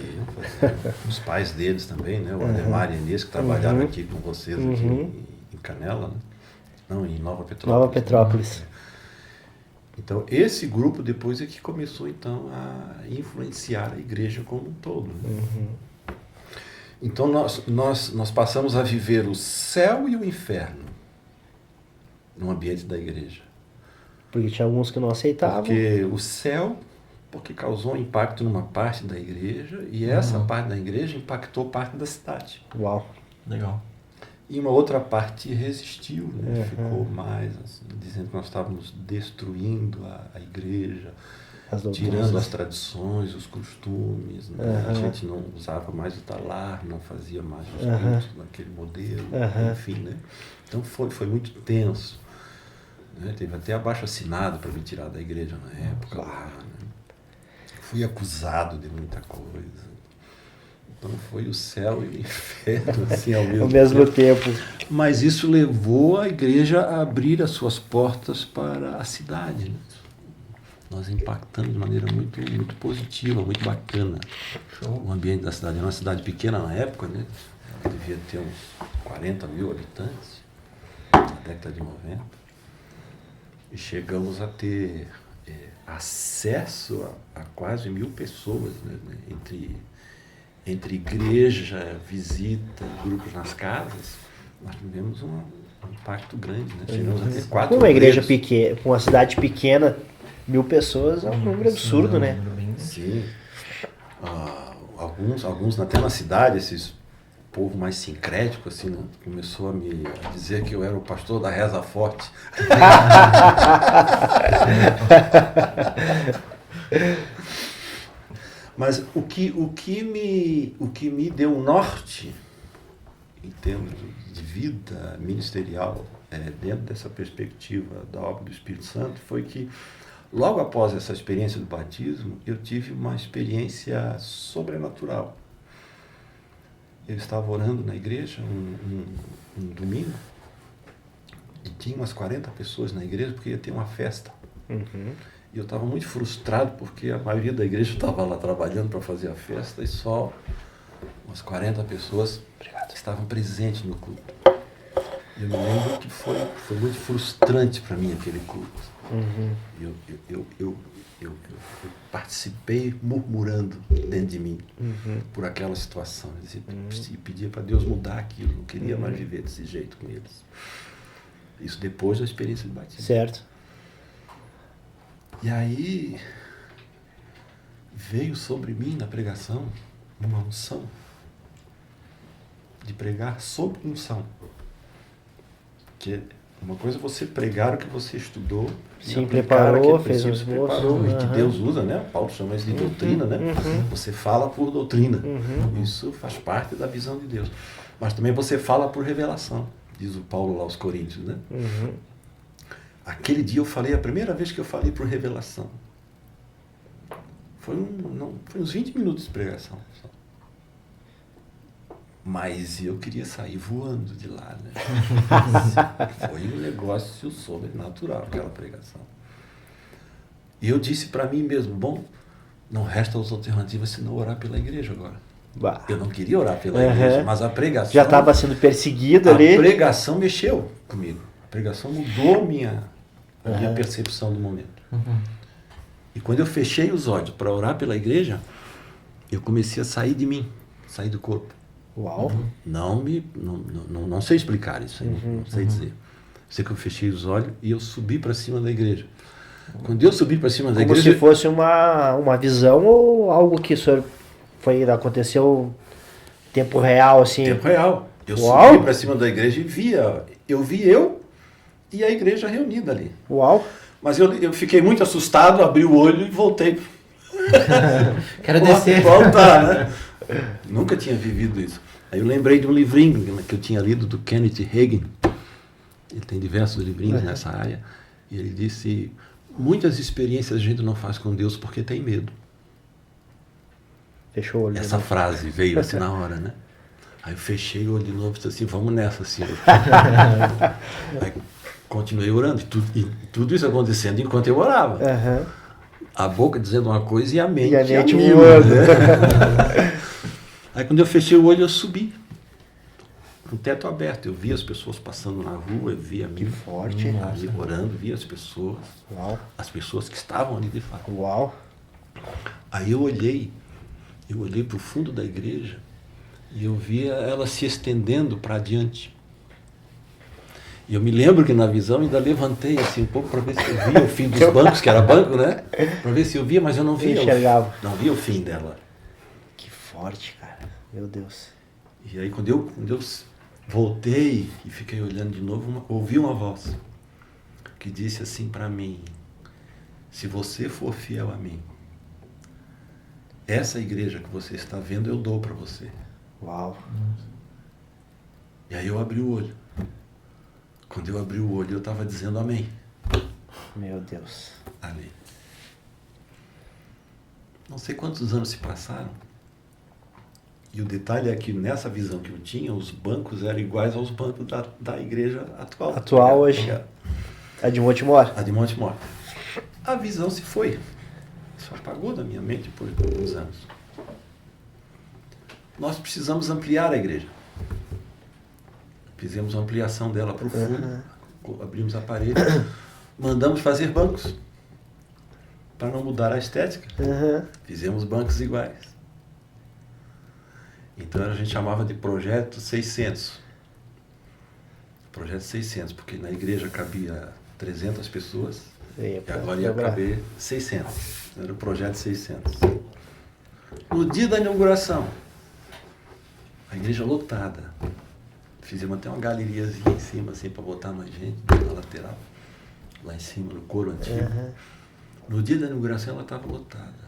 Os pais deles também, né? O Ademar e Inês, que trabalharam aqui com vocês aqui em Canela, né? Não, em Nova Petrópolis. Nova Petrópolis. Então, esse grupo depois é que começou, então, a influenciar a igreja como um todo. Né? Então, nós passamos a viver o céu e o inferno no ambiente da igreja. Porque tinha alguns que não aceitavam. Porque o céu, porque causou um impacto numa parte da igreja, e essa parte da igreja impactou parte da cidade. Uau. Legal. E uma outra parte resistiu, né? Ficou mais assim, dizendo que nós estávamos destruindo a igreja, tirando as tradições, os costumes. Né? A gente não usava mais o talar, não fazia mais os cultos naquele modelo, enfim. Né? Então foi muito tenso. Né? Teve até abaixo-assinado para me tirar da igreja na época. Lá, né? Fui acusado de muita coisa. Então foi o céu e o inferno assim, ao mesmo tempo. Mas isso levou a igreja a abrir as suas portas para a cidade. Né? Nós impactamos de maneira muito, muito positiva, muito bacana o ambiente da cidade. Era uma cidade pequena na época, né? Ela devia ter uns 40 mil habitantes, na década de 90. E chegamos a ter acesso a quase 1.000 pessoas, né? Entre igreja, visita, grupos nas casas, nós tivemos um impacto grande, né? Chegamos a ter 4 uma igreja pequena, com uma cidade pequena, 1.000 pessoas é um número absurdo, né? Sim. Alguns até na cidade, esses povo mais sincrético, assim, né? Começou a dizer que eu era o pastor da reza forte. Mas o que me deu um norte em termos de vida ministerial dentro dessa perspectiva da obra do Espírito Santo foi que logo após essa experiência do batismo eu tive uma experiência sobrenatural. Eu estava orando na igreja um domingo e tinha umas 40 pessoas na igreja porque ia ter uma festa. E eu estava muito frustrado porque a maioria da igreja estava lá trabalhando para fazer a festa e só umas 40 pessoas estavam presentes no culto. Eu me lembro que foi muito frustrante para mim aquele culto. Eu participei murmurando dentro de mim por aquela situação. Eu pedia para Deus mudar aquilo, não queria mais viver desse jeito com eles. Isso depois da experiência de batismo. Certo. E aí veio sobre mim na pregação uma unção de pregar sob unção. Que uma coisa é você pregar o que você estudou, sim, preparou, fez os preparou, e que Deus usa, né? Paulo chama isso de doutrina, né? Você fala por doutrina. Isso faz parte da visão de Deus. Mas também você fala por revelação, diz o Paulo lá aos Coríntios, né? Aquele dia eu falei, a primeira vez que eu falei por revelação. Foi uns 20 minutos de pregação. Só. Mas eu queria sair voando de lá, né? Foi um negócio sobrenatural aquela pregação. E eu disse para mim mesmo, bom, não resta outra alternativa senão orar pela igreja agora. Bah. Eu não queria orar pela igreja, mas a pregação... Já estava sendo perseguido ali. A pregação mexeu comigo. A pregação mudou a minha percepção do momento. E quando eu fechei os olhos para orar pela igreja, eu comecei a sair de mim, sair do corpo. Uau. Não sei explicar isso, não sei dizer. Sei que eu fechei os olhos e eu subi para cima da igreja. Quando eu subi para cima da igreja... Como se fosse uma visão ou algo que o senhor aconteceu em tempo real, assim? Tempo real. Eu Uau. subi para cima da igreja e eu vi e a igreja reunida ali. Uau. Mas eu fiquei muito assustado, abri o olho e voltei. Quero descer. Voltar, né? Nunca tinha vivido isso. Aí eu lembrei de um livrinho que eu tinha lido do Kenneth Hagin. Ele tem diversos livrinhos nessa área. E ele disse, muitas experiências a gente não faz com Deus porque tem medo. Fechou o olho. Essa frase veio assim na hora, né? Aí eu fechei o olho de novo e disse assim, vamos nessa, Senhor. Aí continuei orando. E tudo isso acontecendo enquanto eu orava. A boca dizendo uma coisa e a mente voando. Né? Aí quando eu fechei o olho, eu subi. Com o teto aberto. Eu vi as pessoas passando na rua, eu vi a mim forte. Ali orando, vi as pessoas. Uau. As pessoas que estavam ali de fato. Uau. Aí eu olhei para o fundo da igreja e eu via ela se estendendo para adiante. E eu me lembro que na visão ainda levantei assim um pouco para ver se eu via o fim dos bancos, que era banco, né? Para ver se eu via, mas eu não via. Não via o fim dela. Que forte, cara. Meu Deus. E aí quando eu voltei e fiquei olhando de novo, ouvi uma voz que disse assim para mim, se você for fiel a mim, essa igreja que você está vendo eu dou para você. Uau. E aí eu abri o olho. Quando eu abri o olho, eu estava dizendo amém. Meu Deus. Ali. Não sei quantos anos se passaram. E o detalhe é que nessa visão que eu tinha, os bancos eram iguais aos bancos da igreja atual. Atual hoje. A de Montemor. A de Montemor. A visão se foi. Isso apagou da minha mente depois de alguns anos. Nós precisamos ampliar a igreja. Fizemos uma ampliação dela para o fundo, abrimos a parede, mandamos fazer bancos para não mudar a estética. Fizemos bancos iguais. Então a gente chamava de projeto 600. Projeto 600, porque na igreja cabia 300 pessoas e agora ia caber 600. Era o projeto 600. No dia da inauguração, a igreja lotada. Fizemos até uma galeriazinha em cima, assim, para botar mais gente na lateral. Lá em cima, no coro antigo. No dia da inauguração, ela estava lotada.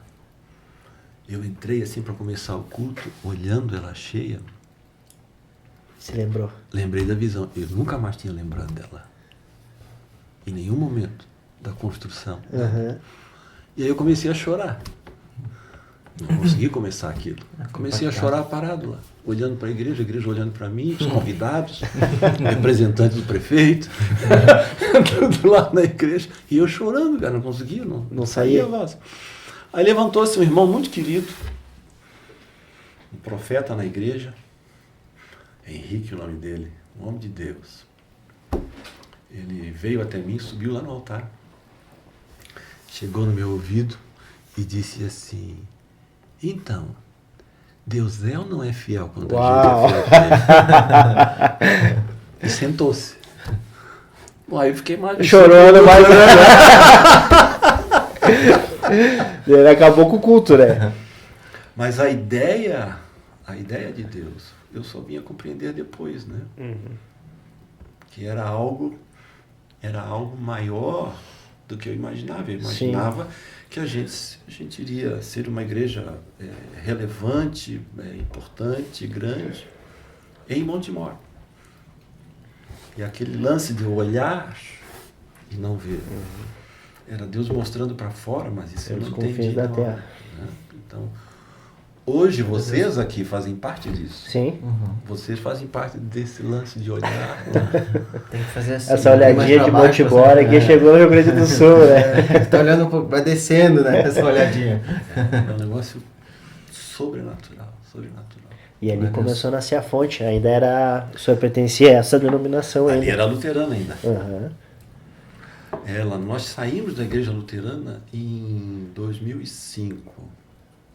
Eu entrei, assim, para começar o culto, olhando ela cheia. Se lembrou? Lembrei da visão. Eu nunca mais tinha lembrado dela. Em nenhum momento da construção. E aí eu comecei a chorar. Não consegui começar aquilo. Comecei a chorar parado lá, olhando para a igreja olhando para mim, os convidados, representantes do prefeito, tudo lá na igreja. E eu chorando, cara, não conseguia, não saía a voz. Aí levantou-se um irmão muito querido, um profeta na igreja, Henrique, o nome dele, um homem de Deus. Ele veio até mim, subiu lá no altar, chegou no meu ouvido e disse assim, então, Deus é ou não é fiel quando a gente é fiel a ele? E sentou-se. Bom, aí eu fiquei mais... Chorando mais. Ele acabou com o culto, né? Mas a ideia de Deus, eu só vinha compreender depois, né? Que era algo maior do que eu imaginava. Eu imaginava que a gente iria ser uma igreja relevante, importante, grande, em Montemor. E aquele lance de olhar e não ver. Era Deus mostrando para fora, mas isso eu não entendi. Da terra. Né? Então, Hoje vocês aqui fazem parte disso. Sim. Vocês fazem parte desse lance de olhar. Tem que fazer assim. Essa olhadinha de Motibora que chegou no Rio Grande do Sul, né? Tá olhando um pouco, vai descendo, né? Essa olhadinha. É um negócio sobrenatural. E ali começou a nascer a fonte. Ainda era... O senhor pertencia a essa denominação ainda. Ali era luterana ainda. Uhum. Nós saímos da igreja luterana em 2005.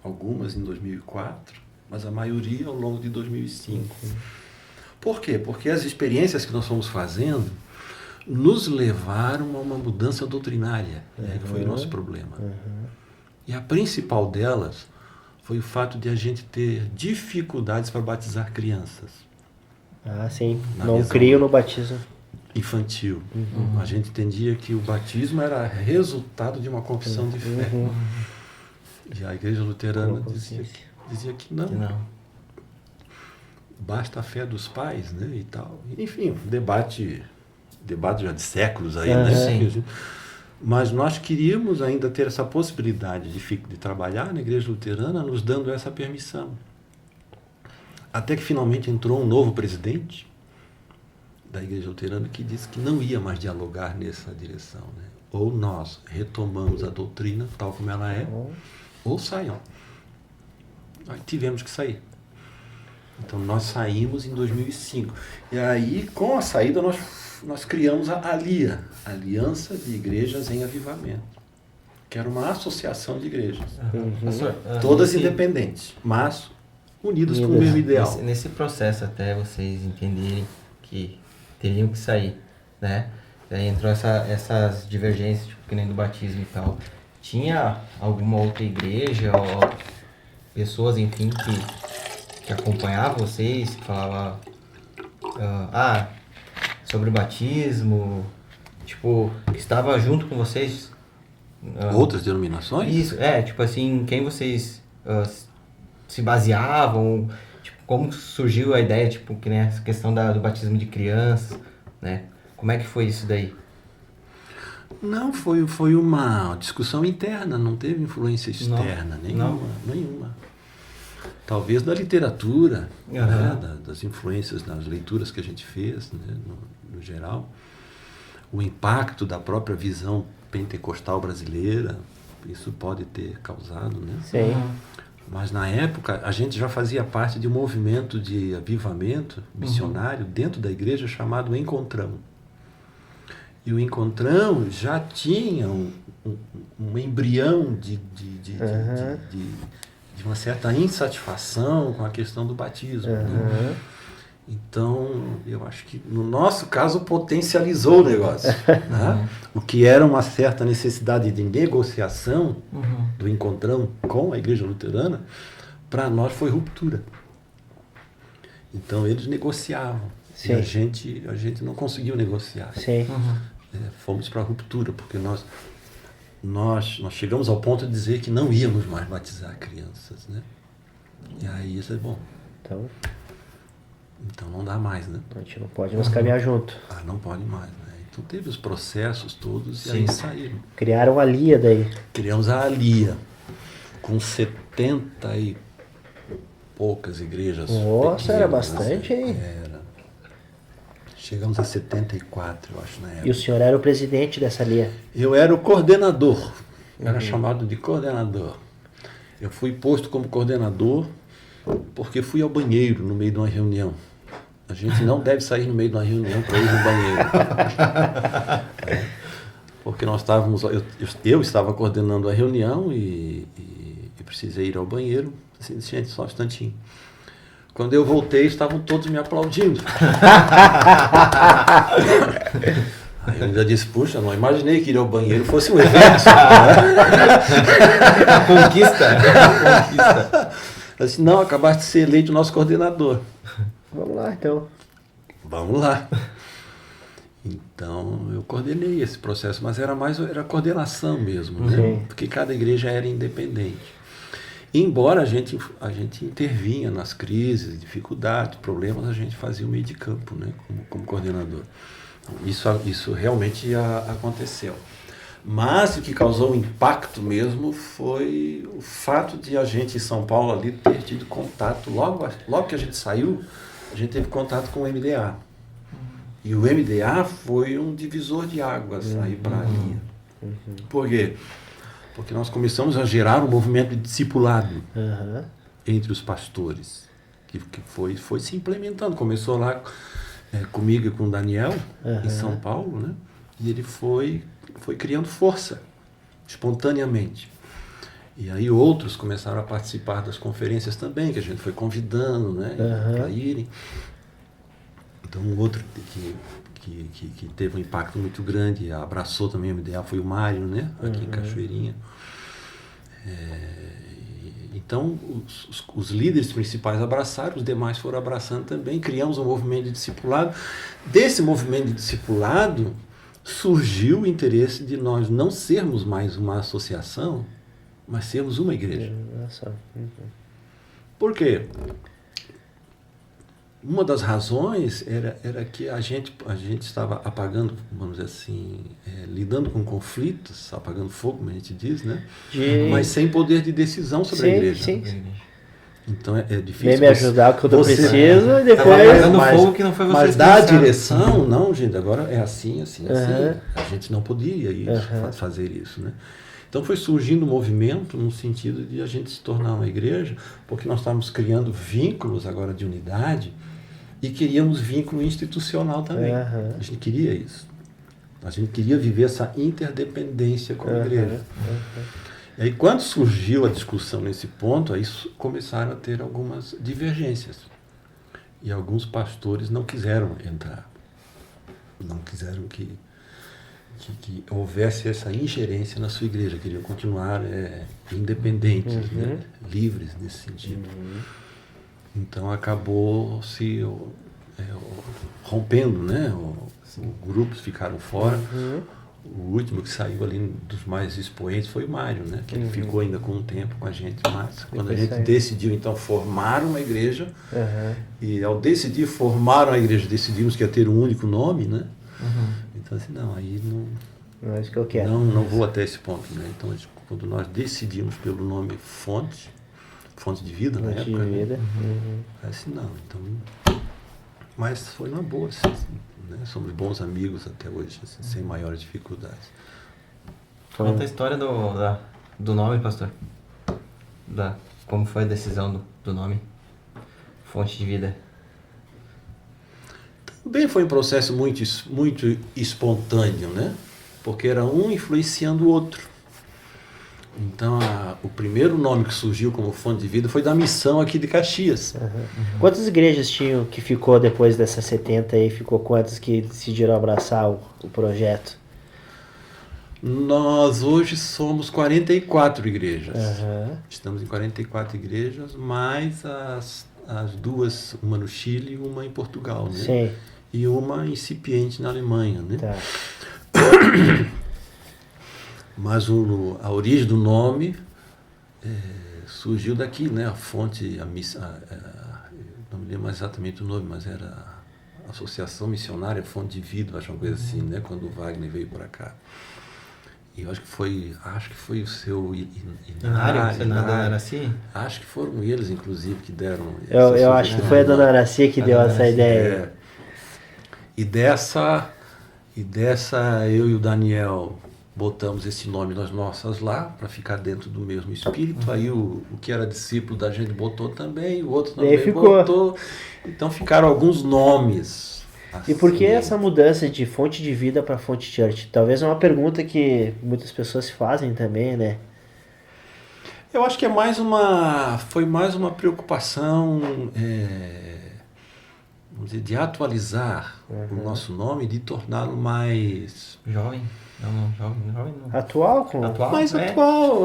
Algumas em 2004, mas a maioria ao longo de 2005. Por quê? Porque as experiências que nós fomos fazendo nos levaram a uma mudança doutrinária, que foi o nosso problema. E a principal delas foi o fato de a gente ter dificuldades para batizar crianças. Ah, sim. Na Não visão criam no batismo infantil. A gente entendia que o batismo era resultado de uma confissão de fé. E a igreja luterana dizia que não. Basta a fé dos pais, né, e tal. Enfim, um debate já de séculos aí, né? Sim. Mas nós queríamos ainda ter essa possibilidade de trabalhar na igreja luterana, nos dando essa permissão. Até que finalmente entrou um novo presidente da igreja luterana que disse que não ia mais dialogar nessa direção, né? Ou nós retomamos a doutrina tal como ela é, ou saiam. Aí tivemos que sair. Então nós saímos em 2005. E aí, com a saída, nós criamos a ALIA, Aliança de Igrejas em Avivamento, que era uma associação de igrejas. Todas independentes, mas unidas com o mesmo ideal. Nesse processo até vocês entenderem que teriam que sair, né? Daí entrou essas divergências, tipo, que nem do batismo e tal. Tinha alguma outra igreja ou pessoas, enfim, que acompanhavam vocês, que falavam sobre o batismo, tipo, que estava junto com vocês? Outras denominações? Isso, tipo assim, quem vocês se baseavam, tipo, como surgiu a ideia, tipo, que nem essa questão do batismo de crianças, né? Como é que foi isso daí? Não, foi uma discussão interna, não teve influência externa, nenhuma. Talvez da literatura, né, das influências nas leituras que a gente fez, né, no geral. O impacto da própria visão pentecostal brasileira, isso pode ter causado, né? Sim. Mas na época a gente já fazia parte de um movimento de avivamento missionário dentro da igreja chamado Encontrão. E o Encontrão já tinha um embrião de uma certa insatisfação com a questão do batismo. Né? Então, eu acho que no nosso caso potencializou o negócio. Né? O que era uma certa necessidade de negociação do Encontrão com a igreja luterana, para nós foi ruptura. Então eles negociavam. Sim. E a gente não conseguiu negociar. Sim. Fomos para a ruptura, porque nós chegamos ao ponto de dizer que não íamos mais batizar crianças, né? E aí isso é bom. Então não dá mais, né? A gente não pode mais caminhar junto. Não pode mais, né? Então teve os processos todos e aí saíram. Criaram a LIA daí. Criamos a ALIA, com 70 e poucas igrejas. Nossa, pequenas, era bastante, hein? Era. Chegamos a 74, eu acho, na época. E o senhor era o presidente dessa LIA? Eu era o coordenador. Era chamado de coordenador. Eu fui posto como coordenador porque fui ao banheiro no meio de uma reunião. A gente não deve sair no meio de uma reunião para ir no banheiro. Porque nós estávamos... Eu estava coordenando a reunião e precisei ir ao banheiro. Assim, gente, só um instantinho. Quando eu voltei, estavam todos me aplaudindo. Aí eu ainda disse, puxa, não imaginei que ir ao banheiro fosse um evento. Conquista. Eu disse, não, acabaste de ser eleito nosso coordenador. Vamos lá, então. Vamos lá. Então, eu coordenei esse processo, mas era coordenação mesmo, né? Porque cada igreja era independente. Embora a gente intervinha nas crises, dificuldades, problemas, a gente fazia o meio de campo, né, como coordenador. Isso realmente aconteceu. Mas o que causou um impacto mesmo foi o fato de a gente em São Paulo ali ter tido contato, logo que a gente saiu, a gente teve contato com o MDA. E o MDA foi um divisor de águas aí para a linha. Por quê? Porque nós começamos a gerar um movimento de discipulado entre os pastores, que foi se implementando. Começou lá comigo e com o Daniel, em São Paulo, né? E ele foi criando força, espontaneamente. E aí outros começaram a participar das conferências também, que a gente foi convidando, né, para irem. Então, um outro que teve um impacto muito grande, abraçou também o MDA, foi o Mário, né, aqui em Cachoeirinha. Então, os líderes principais abraçaram, os demais foram abraçando também, criamos um movimento de discipulado. Desse movimento de discipulado, surgiu o interesse de nós não sermos mais uma associação, mas sermos uma igreja. Por quê? Uma das razões era que a gente estava apagando, vamos dizer assim, lidando com conflitos, apagando fogo, como a gente diz, né? Mas sem poder de decisão sobre a igreja. Sim. Então é difícil. Vem me ajudar quando eu preciso e depois... fogo que não foi você. Mas dar a direção, não, gente, agora é assim. A gente não podia fazer isso, né? Então foi surgindo um movimento no sentido de a gente se tornar uma igreja, porque nós estávamos criando vínculos agora de unidade e queríamos vínculo institucional também. A gente queria isso. A gente queria viver essa interdependência como igreja. E aí, quando surgiu a discussão nesse ponto, aí começaram a ter algumas divergências. E alguns pastores não quiseram entrar. Não quiseram que houvesse essa ingerência na sua igreja. Queriam continuar independentes, né? Livres nesse sentido. Então, acabou se rompendo, né? Os grupos ficaram fora. O último que saiu ali dos mais expoentes foi o Mário, né? Que ele ficou ainda com um tempo com a gente, mas quando a gente decidiu então formar uma igreja, e ao decidir formar uma igreja, decidimos que ia ter um único nome, né? Então assim, não, aí não é isso que eu quero. Não vou até esse ponto, né? Então quando nós decidimos pelo nome Fonte de Vida na época, né? Assim, não, então... Mas foi uma boa, assim, né? Somos bons amigos até hoje, assim, sem maiores dificuldades. Conta a história do nome, pastor. Como foi a decisão do nome Fonte de Vida? Também foi um processo muito espontâneo, né? Porque era um influenciando o outro. Então, o primeiro nome que surgiu como Fonte de Vida foi da missão aqui de Caxias. Quantas igrejas tinham que ficou depois dessas 70 aí? Ficou quantas que decidiram abraçar o projeto? Nós hoje somos 44 igrejas. Estamos em 44 igrejas, mais as duas, uma no Chile e uma em Portugal, né? Sim. E uma incipiente na Alemanha, né? Tá. Mas a origem do nome surgiu daqui, né? A fonte, não me lembro mais exatamente o nome, mas era a Associação Missionária Fonte de Vida, acho uma coisa assim, né? Quando o Wagner veio para cá. E eu acho que foi o seu Inário, era assim? Acho que foram eles, inclusive, que deram... Eu acho que foi a dona Aracia que deu essa ideia. E dessa eu e o Daniel botamos esse nome nas nossas lá, para ficar dentro do mesmo espírito. Aí o que era discípulo da gente botou também, o outro também botou. Então ficaram alguns nomes. Assim. E por que essa mudança de Fonte de Vida para Fonte Church? Talvez é uma pergunta que muitas pessoas se fazem também, né? Eu acho que foi mais uma preocupação vamos dizer, de atualizar o nosso nome, de torná-lo mais... Jovem? Jovem não. Atual? Mais atual,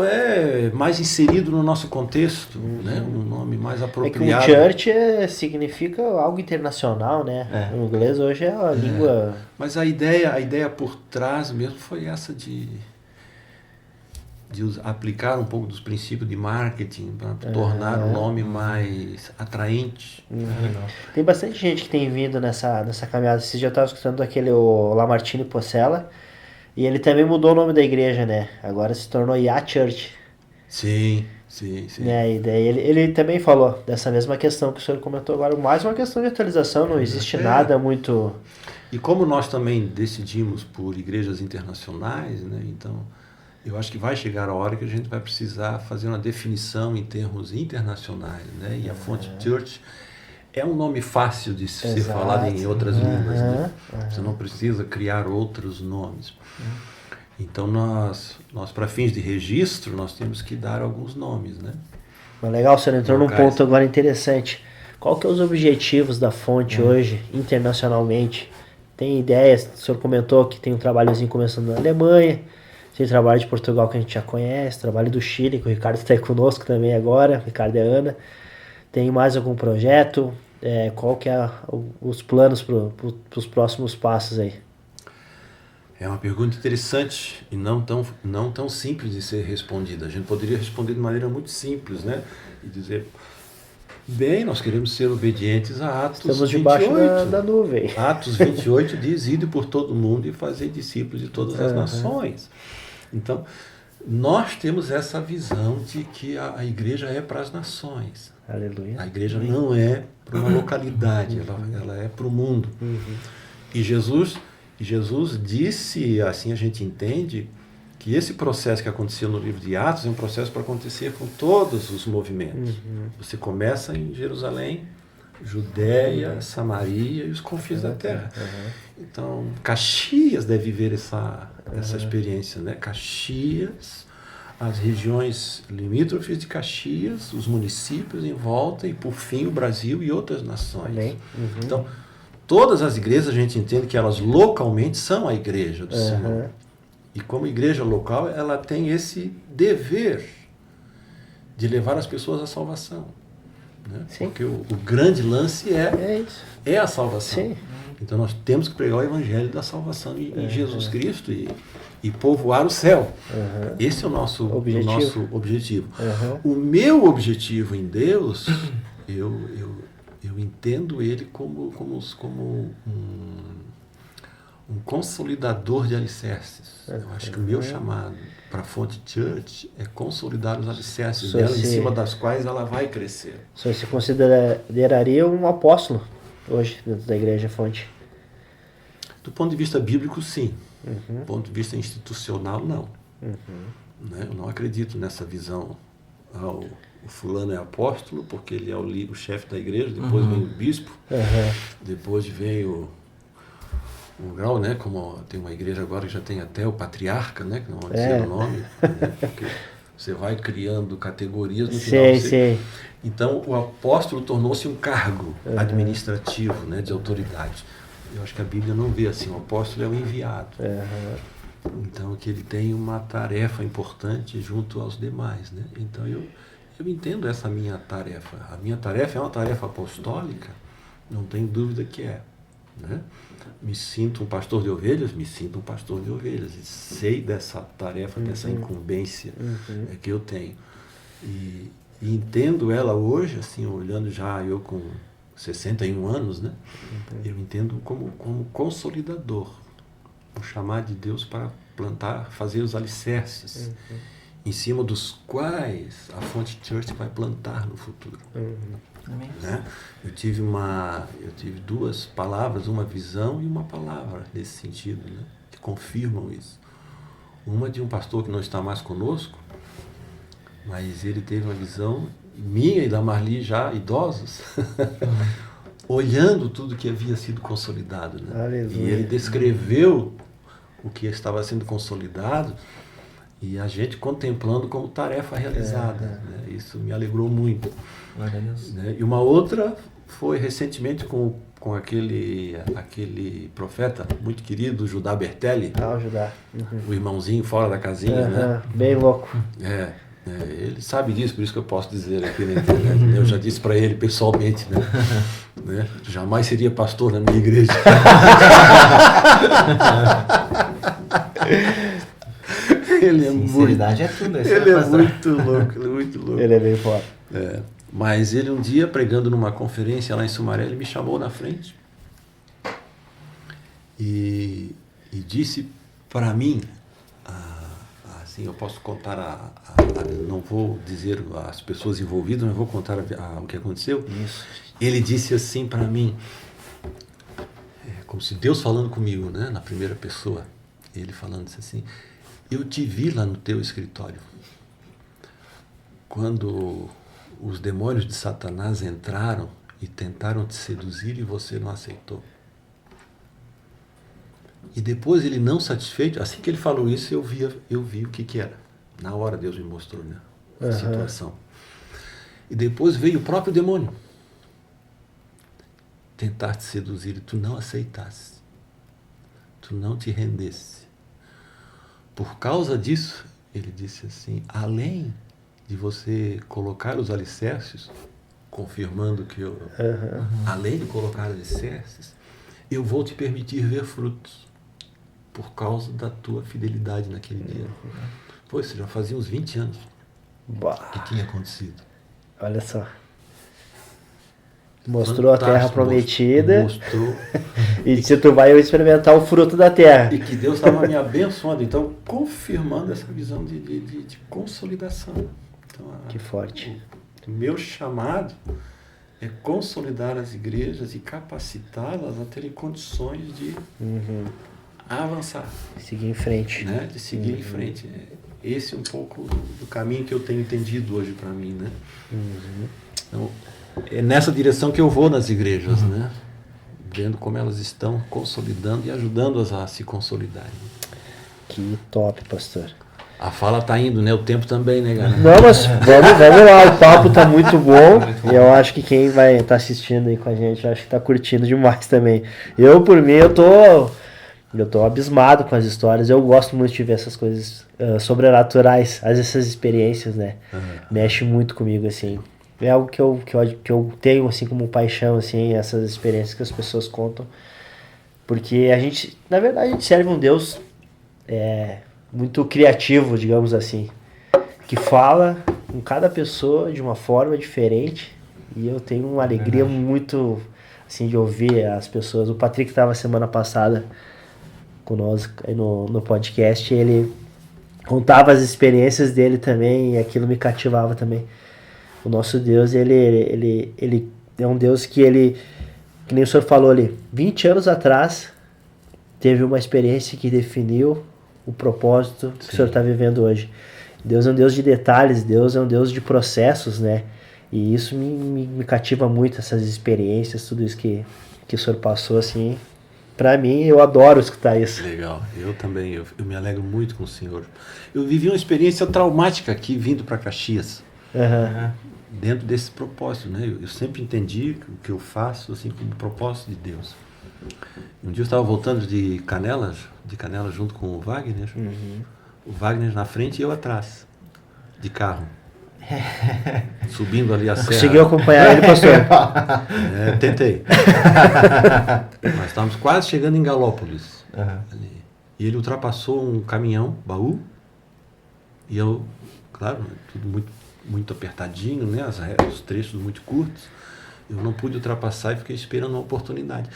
mais inserido no nosso contexto, né? Um nome mais apropriado. É que o church significa algo internacional, né? O inglês hoje é a língua... Mas a ideia por trás mesmo foi essa de aplicar um pouco dos princípios de marketing para tornar o nome mais atraente. Tem bastante gente que tem vindo nessa caminhada. Vocês já estavam escutando o Lamartine Possela, E ele também mudou o nome da igreja, né? Agora se tornou Ya Church. Sim. Né? E daí ele também falou dessa mesma questão que o senhor comentou agora, mais uma questão de atualização, não existe nada muito... E como nós também decidimos por igrejas internacionais, né? Então eu acho que vai chegar a hora que a gente vai precisar fazer uma definição em termos internacionais, né? E a Fonte Church é um nome fácil de ser falado em outras línguas, né? Você não precisa criar outros nomes. Então nós para fins de registro, nós temos que dar alguns nomes, né? Mas legal, o senhor entrou num ponto agora interessante. Qual que é os objetivos da Fonte hoje, internacionalmente? Tem ideias? O senhor comentou que tem um trabalhozinho começando na Alemanha, tem trabalho de Portugal que a gente já conhece, trabalho do Chile, que o Ricardo está aí conosco também agora, Ricardo e Ana. Tem mais algum projeto? Qual que é os planos para os próximos passos aí? É uma pergunta interessante e não tão simples de ser respondida. A gente poderia responder de maneira muito simples, né? E dizer, bem, nós queremos ser obedientes a Atos 28. Estamos debaixo da nuvem. Atos 28 diz, ide por todo mundo e fazer discípulos de todas as nações. Então, nós temos essa visão de que a igreja é para as nações. Aleluia. A igreja não é para uma localidade, ela é para o mundo. E Jesus disse, assim a gente entende, que esse processo que aconteceu no livro de Atos é um processo para acontecer com todos os movimentos. Você começa em Jerusalém, Judéia, Samaria e os confins da terra. Então, Caxias deve viver essa experiência, né? Caxias, as regiões limítrofes de Caxias, os municípios em volta e, por fim, o Brasil e outras nações. Então, todas as igrejas, a gente entende que elas localmente são a igreja do Senhor. E como igreja local, ela tem esse dever de levar as pessoas à salvação. Né? Porque o grande lance é a salvação. Sim. Então nós temos que pregar o evangelho da salvação em Jesus Cristo e povoar o céu. Esse é o nosso objetivo. O meu objetivo em Deus, eu entendo ele como um consolidador de alicerces. Eu acho que o meu chamado para a Fonte Church é consolidar os alicerces dela, em cima das quais ela vai crescer. O senhor se consideraria um apóstolo hoje dentro da Igreja Fonte? Do ponto de vista bíblico, sim. Do ponto de vista institucional, não. Né? Eu não acredito nessa visão. O fulano é apóstolo porque ele é o chefe da igreja, depois vem o bispo, depois vem o grau, né? Como tem uma igreja agora que já tem até o patriarca, né? Que não vou dizer o nome, né? Porque você vai criando categorias no final. Então o apóstolo tornou-se um cargo administrativo, né? De autoridade. Eu acho que a Bíblia não vê assim, o apóstolo é o enviado. Então que ele tem uma tarefa importante junto aos demais, né? Então eu entendo essa minha tarefa. A minha tarefa é uma tarefa apostólica, não tenho dúvida que é. Né? Me sinto um pastor de ovelhas, e sei dessa tarefa, dessa incumbência que eu tenho. E entendo ela hoje, assim, olhando já eu com 61 anos, né? Eu entendo como consolidador, o chamar de Deus para plantar, fazer os alicerces, em cima dos quais a Fonte Church vai plantar no futuro. Né? Eu tive duas palavras, uma visão e uma palavra nesse sentido, né? Que confirmam isso. Uma de um pastor que não está mais conosco, mas ele teve uma visão minha e da Marli, já idosos, olhando tudo que havia sido consolidado. Né? E ele descreveu o que estava sendo consolidado e a gente contemplando como tarefa realizada. Né? Isso me alegrou muito. Né? E uma outra foi recentemente com aquele profeta muito querido, Judá Bertelli. O Judá. O irmãozinho fora da casinha. Né? Bem louco. Ele sabe disso, por isso que eu posso dizer aqui na internet. Né? Eu já disse para ele pessoalmente, né? Jamais seria pastor na minha igreja. Sinceridade é tudo. Ele é muito louco. Ele é bem forte. Mas ele um dia, pregando numa conferência lá em Sumaré, ele me chamou na frente e disse Para mim, assim, eu posso contar, não vou dizer as pessoas envolvidas, mas vou contar o que aconteceu. Isso. Ele disse assim para mim, como se Deus falando comigo, né, na primeira pessoa, ele falando assim, eu te vi lá no teu escritório, quando os demônios de Satanás entraram e tentaram te seduzir e você não aceitou. E depois ele não satisfeito, assim que ele falou isso, eu vi o que era. Na hora Deus me mostrou, né, a situação. E depois veio o próprio demônio tentar te seduzir e tu não aceitasse. Tu não te rendesse. Por causa disso, ele disse assim, além de você colocar os alicerces, confirmando que além de colocar alicerces, eu vou te permitir ver frutos por causa da tua fidelidade naquele dia. Pô, isso já fazia uns 20 anos que tinha acontecido. Olha só. Mostrou fantástico, a terra prometida. Mostrou. E se tu vai experimentar o fruto da terra. E que Deus estava me abençoando. Então, confirmando essa visão de consolidação. Então, que forte. O meu chamado é consolidar as igrejas e capacitá-las a terem condições de avançar. Seguir em frente. Né? De seguir em frente. Esse é um pouco do caminho que eu tenho entendido hoje para mim. Né? Então, é nessa direção que eu vou nas igrejas, né? Vendo como elas estão consolidando e ajudando-as a se consolidarem. Que top, pastor. A fala tá indo, né? O tempo também, né, galera? Não, mas vamos lá, o papo tá muito bom. E eu acho que quem vai estar assistindo aí com a gente, eu acho que tá curtindo demais também. Eu, por mim, eu tô abismado com as histórias. Eu gosto muito de ver essas coisas sobrenaturais, essas experiências, né? Mexe muito comigo, assim. É algo que eu tenho, assim, como paixão, assim, essas experiências que as pessoas contam. Porque a gente, na verdade, a gente serve um Deus muito criativo, digamos assim. Que fala com cada pessoa de uma forma diferente. E eu tenho uma alegria muito, assim, de ouvir as pessoas. O Patrick estava semana passada conosco no podcast. Ele contava as experiências dele também. E aquilo me cativava também. O nosso Deus, ele é um Deus que nem o senhor falou ali, 20 anos atrás, teve uma experiência que definiu o propósito que o senhor está vivendo hoje. Deus é um Deus de detalhes, Deus é um Deus de processos, né? E isso me cativa muito, essas experiências, tudo isso que o senhor passou, assim. Para mim, eu adoro escutar isso. Legal, eu também, eu me alegro muito com o senhor. Eu vivi uma experiência traumática aqui, vindo para Caxias. Dentro desse propósito, né? Eu sempre entendi o que eu faço assim como propósito de Deus. Um dia eu estava voltando de Canelas junto com o Wagner, o Wagner na frente e eu atrás, de carro, subindo ali a serra. Conseguiu acompanhar ele, pastor? Tentei. Nós estávamos quase chegando em Galópolis. Ali. E ele ultrapassou um caminhão, baú, e eu, claro, tudo muito apertadinho, né? Os trechos muito curtos. Eu não pude ultrapassar e fiquei esperando uma oportunidade.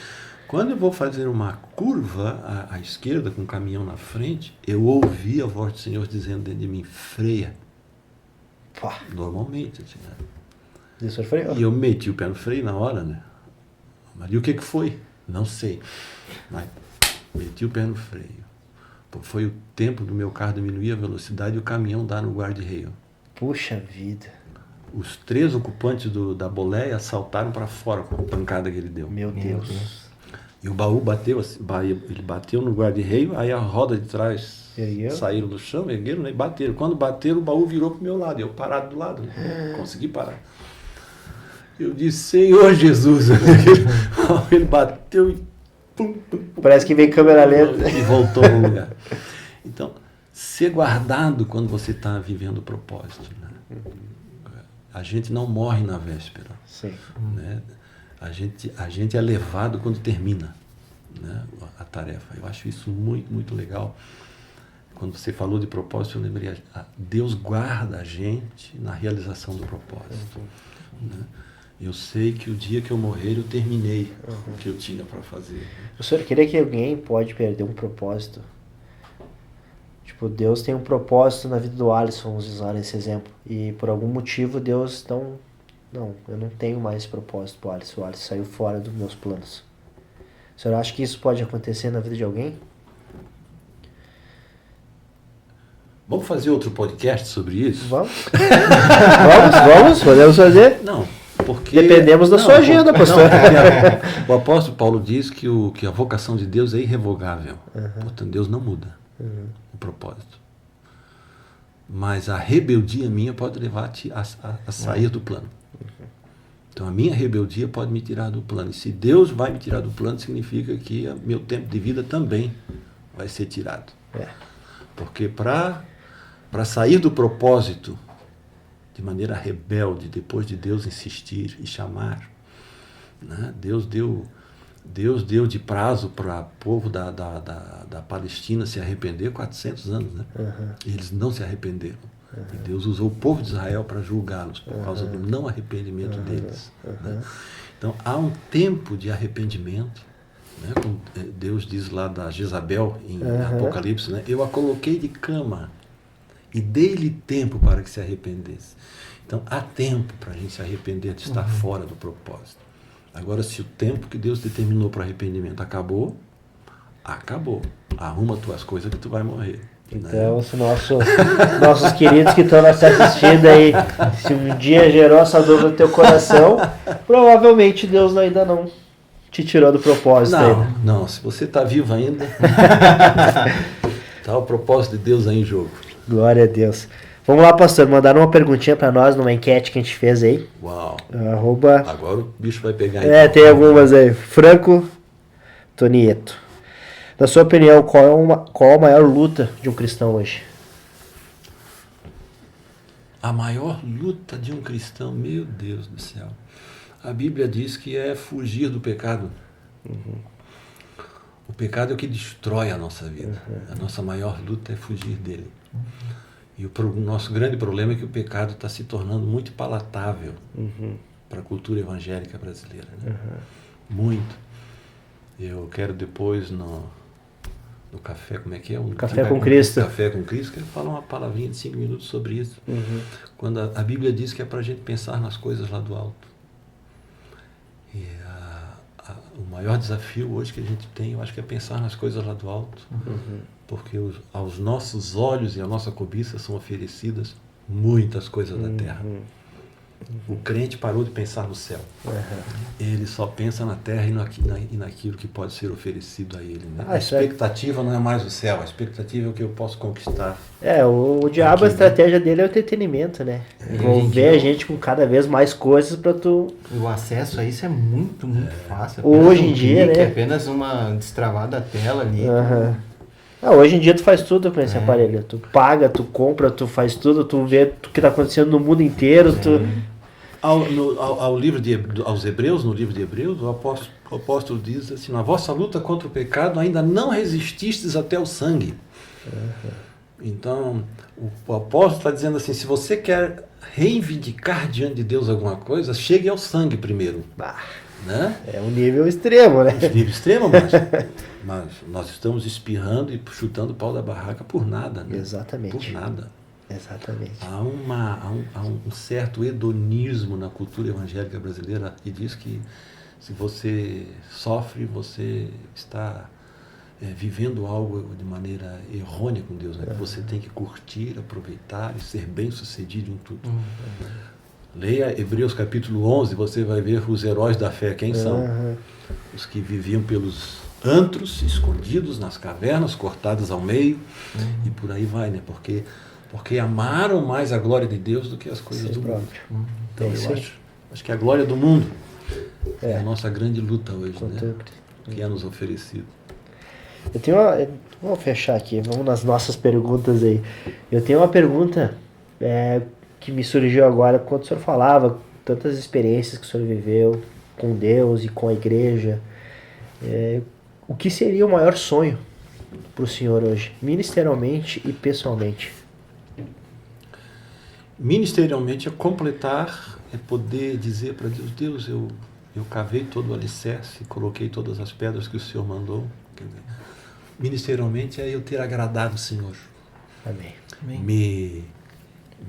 Quando eu vou fazer uma curva à esquerda, com o caminhão na frente, eu ouvi a voz do Senhor dizendo dentro de mim, freia. Normalmente, assim, né? Isso freio. E eu meti o pé no freio na hora, né? Mas e o que foi? Não sei. Mas meti o pé no freio. Foi o tempo do meu carro diminuir a velocidade e o caminhão dar no guarda-reio. Puxa vida. Os 3 ocupantes da boleia saltaram para fora com a pancada que ele deu. Meu Deus. E o baú bateu, ele bateu no guarda-reio, aí a roda de trás saíram do chão, ergueram, né, e bateram. Quando bateram, o baú virou pro meu lado, eu parado do lado, né, consegui parar. Eu disse, Senhor Jesus. Ele bateu e pum, pum, pum. Parece que vem câmera lenta. E voltou no lugar. Então, ser guardado quando você está vivendo o propósito. Né? A gente não morre na véspera. Sim. Né? A gente é levado quando termina, né, a tarefa. Eu acho isso muito, muito legal. Quando você falou de propósito, eu lembrei, Deus guarda a gente na realização do propósito. Né? Eu sei que o dia que eu morrer, eu terminei o que eu tinha para fazer. O senhor queria que alguém pode perder um propósito Tipo, Deus tem um propósito na vida do Alisson, vamos usar esse exemplo. E por algum motivo Deus não, eu não tenho mais esse propósito pro Alisson. O Alisson saiu fora dos meus planos. O senhor acha que isso pode acontecer na vida de alguém? Vamos fazer outro podcast sobre isso? Vamos. Podemos fazer. Não, porque... Dependemos da sua agenda, pastor. O apóstolo Paulo diz que a vocação de Deus é irrevogável. Portanto, Deus não muda o propósito. Mas a rebeldia minha pode levar-te a sair do plano. Então, a minha rebeldia pode me tirar do plano. E se Deus vai me tirar do plano, significa que meu tempo de vida também vai ser tirado. Porque para sair do propósito de maneira rebelde, depois de Deus insistir e chamar, né? Deus deu de prazo para o povo da Palestina se arrepender 400 anos. Né? E eles não se arrependeram. E Deus usou o povo de Israel para julgá-los por causa do não arrependimento deles. Né? Então, há um tempo de arrependimento. Né? Como Deus diz lá da Jezabel em Apocalipse, né? Eu a coloquei de cama e dei-lhe tempo para que se arrependesse. Então, há tempo para a gente se arrepender de estar fora do propósito. Agora, se o tempo que Deus determinou para arrependimento acabou. Arruma tuas coisas que tu vai morrer. Então, se nossos queridos que estão nos assistindo aí, se um dia gerou essa dúvida no teu coração, provavelmente Deus ainda não te tirou do propósito. Não, se você está vivo ainda, está o propósito de Deus aí em jogo. Glória a Deus. Vamos lá, pastor, mandaram uma perguntinha para nós numa enquete que a gente fez aí. Uau. @... Agora o bicho vai pegar. Tem algumas aí. Franco Tonieto. Na sua opinião, qual a maior luta de um cristão hoje? A maior luta de um cristão, meu Deus do céu. A Bíblia diz que é fugir do pecado. O pecado é o que destrói a nossa vida. A nossa maior luta é fugir dele. E o nosso grande problema é que o pecado está se tornando muito palatável para a cultura evangélica brasileira. Né? Muito. Eu quero depois no café, como é que é? Café com Cristo. Café com Cristo, quero falar uma palavrinha de 5 minutos sobre isso. Quando a Bíblia diz que é para a gente pensar nas coisas lá do alto. E o maior desafio hoje que a gente tem, eu acho que é pensar nas coisas lá do alto. Porque aos nossos olhos e à nossa cobiça são oferecidas muitas coisas da terra. O crente parou de pensar no céu. Ele só pensa na terra e naquilo que pode ser oferecido a ele. Né? A expectativa não é mais o céu, a expectativa é o que eu posso conquistar. O diabo, a estratégia dele é o entretenimento, né? Envolver a gente com cada vez mais coisas para tu... O acesso a isso é muito fácil. Hoje em dia, né? Apenas uma destravada tela ali. Hoje em dia tu faz tudo com esse aparelho. Tu paga, tu compra, tu faz tudo, tu vê o que está acontecendo no mundo inteiro. Aos Hebreus, no livro de Hebreus, o apóstolo diz assim: na vossa luta contra o pecado ainda não resististes até o sangue. Então, o apóstolo está dizendo assim: se você quer reivindicar diante de Deus alguma coisa, chegue ao sangue primeiro. Né? É um nível extremo, né? Nível extremo, mas nós estamos espirrando e chutando o pau da barraca por nada. Né? Exatamente. Por nada. Exatamente. Há um certo hedonismo na cultura evangélica brasileira que diz que se você sofre, você está vivendo algo de maneira errônea com Deus. Né? Que você tem que curtir, aproveitar e ser bem-sucedido em tudo. Leia Hebreus capítulo 11, você vai ver os heróis da fé. Quem são? Os que viviam pelos antros, escondidos nas cavernas, cortados ao meio, e por aí vai, né? Porque amaram mais a glória de Deus do que as coisas do mundo. Então eu acho que a glória do mundo é a nossa grande luta hoje, né? Que é nos oferecido. Eu tenho vamos fechar aqui, vamos nas nossas perguntas aí. Eu tenho uma pergunta que me surgiu agora quando o senhor falava tantas experiências que o senhor viveu com Deus e com a igreja. O que seria o maior sonho para o senhor hoje, ministerialmente e pessoalmente? Ministerialmente é completar, é poder dizer para Deus: Deus, eu cavei todo o alicerce, coloquei todas as pedras que o Senhor mandou. Ministerialmente é eu ter agradado o Senhor. Amém. Me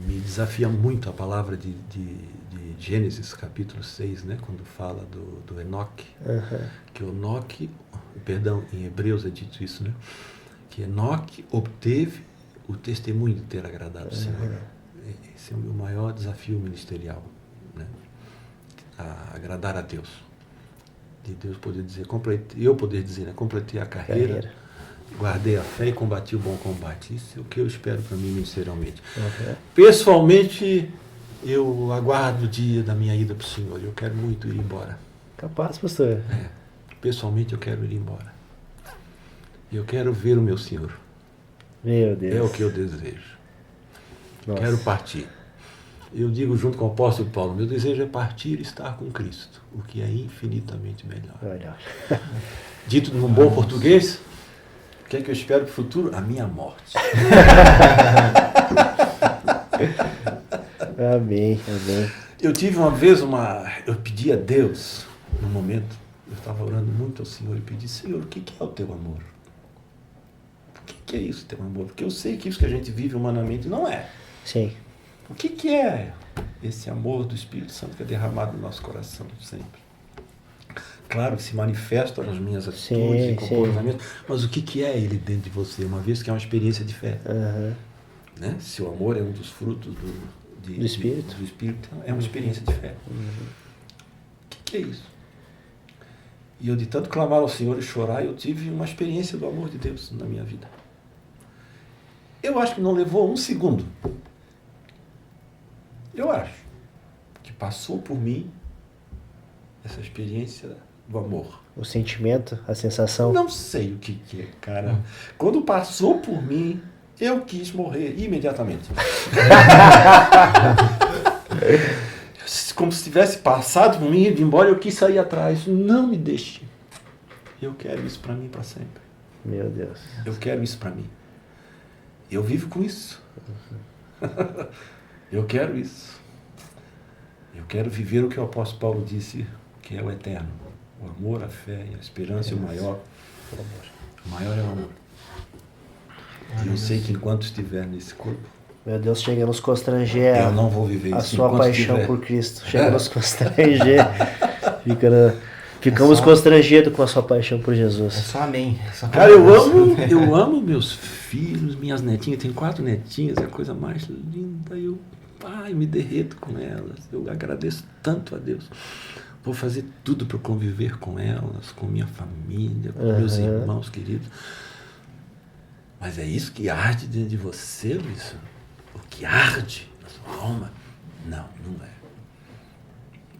desafia muito a palavra de Gênesis, capítulo 6, né? Quando fala do Enoque. Que Enoque, perdão, em Hebreus é dito isso, né? Que Enoque obteve o testemunho de ter agradado o Senhor. Esse é o meu maior desafio ministerial, né? A agradar a Deus. De Deus poder dizer, completei a carreira, guardei a fé e combati o bom combate. Isso é o que eu espero para mim ministerialmente. Pessoalmente, eu aguardo o dia da minha ida para o Senhor. Eu quero muito ir embora. Capaz, pastor. Pessoalmente, eu quero ir embora. Eu quero ver o meu Senhor. Meu Deus. É o que eu desejo. Nossa. Quero partir. Eu digo junto com o apóstolo Paulo, meu desejo é partir e estar com Cristo, o que é infinitamente melhor. Olha. Dito num bom português, o que é que eu espero para o futuro? A minha morte. Amém. Eu tive uma vez eu pedi a Deus, num momento, eu estava orando muito ao Senhor e pedi, Senhor, o que é o teu amor? O que é isso, teu amor? Porque eu sei que isso que a gente vive humanamente não é. Sim. O que é esse amor do Espírito Santo que é derramado no nosso coração sempre? Claro que se manifesta nas minhas atitudes e comportamentos, mas o que é ele dentro de você? Uma vez que é uma experiência de fé. Né? Se o amor é um dos frutos do Espírito, é uma experiência de fé. O que é isso? E eu, de tanto clamar ao Senhor e chorar, eu tive uma experiência do amor de Deus na minha vida. Eu acho que não levou um segundo. Eu acho que passou por mim essa experiência do amor. O sentimento, a sensação. Não sei o que é, cara. Quando passou por mim, eu quis morrer imediatamente. Como se tivesse passado por mim, ido embora, eu quis sair atrás. Não me deixe. Eu quero isso para mim para sempre. Meu Deus. Eu quero isso para mim. Eu vivo com isso. Eu quero isso. Eu quero viver o que o apóstolo Paulo disse, que é o eterno. O amor, a fé e a esperança e o maior. O maior é o amor. E eu sei que enquanto estiver nesse corpo, meu Deus, chega a nos constranger eu não vou viver a isso sua paixão estiver. por Cristo. Chega a nos constranger. Ficamos constrangidos com a sua paixão por Jesus. É só amém. Cara, eu amo meus filhos, minhas netinhas. Tenho 4 netinhas, é a coisa mais linda. Eu me derreto com elas. Eu agradeço tanto a Deus. Vou fazer tudo para conviver com elas, com minha família, com meus irmãos queridos. Mas é isso que arde dentro de você, Luiz? O que arde na sua alma? Não é.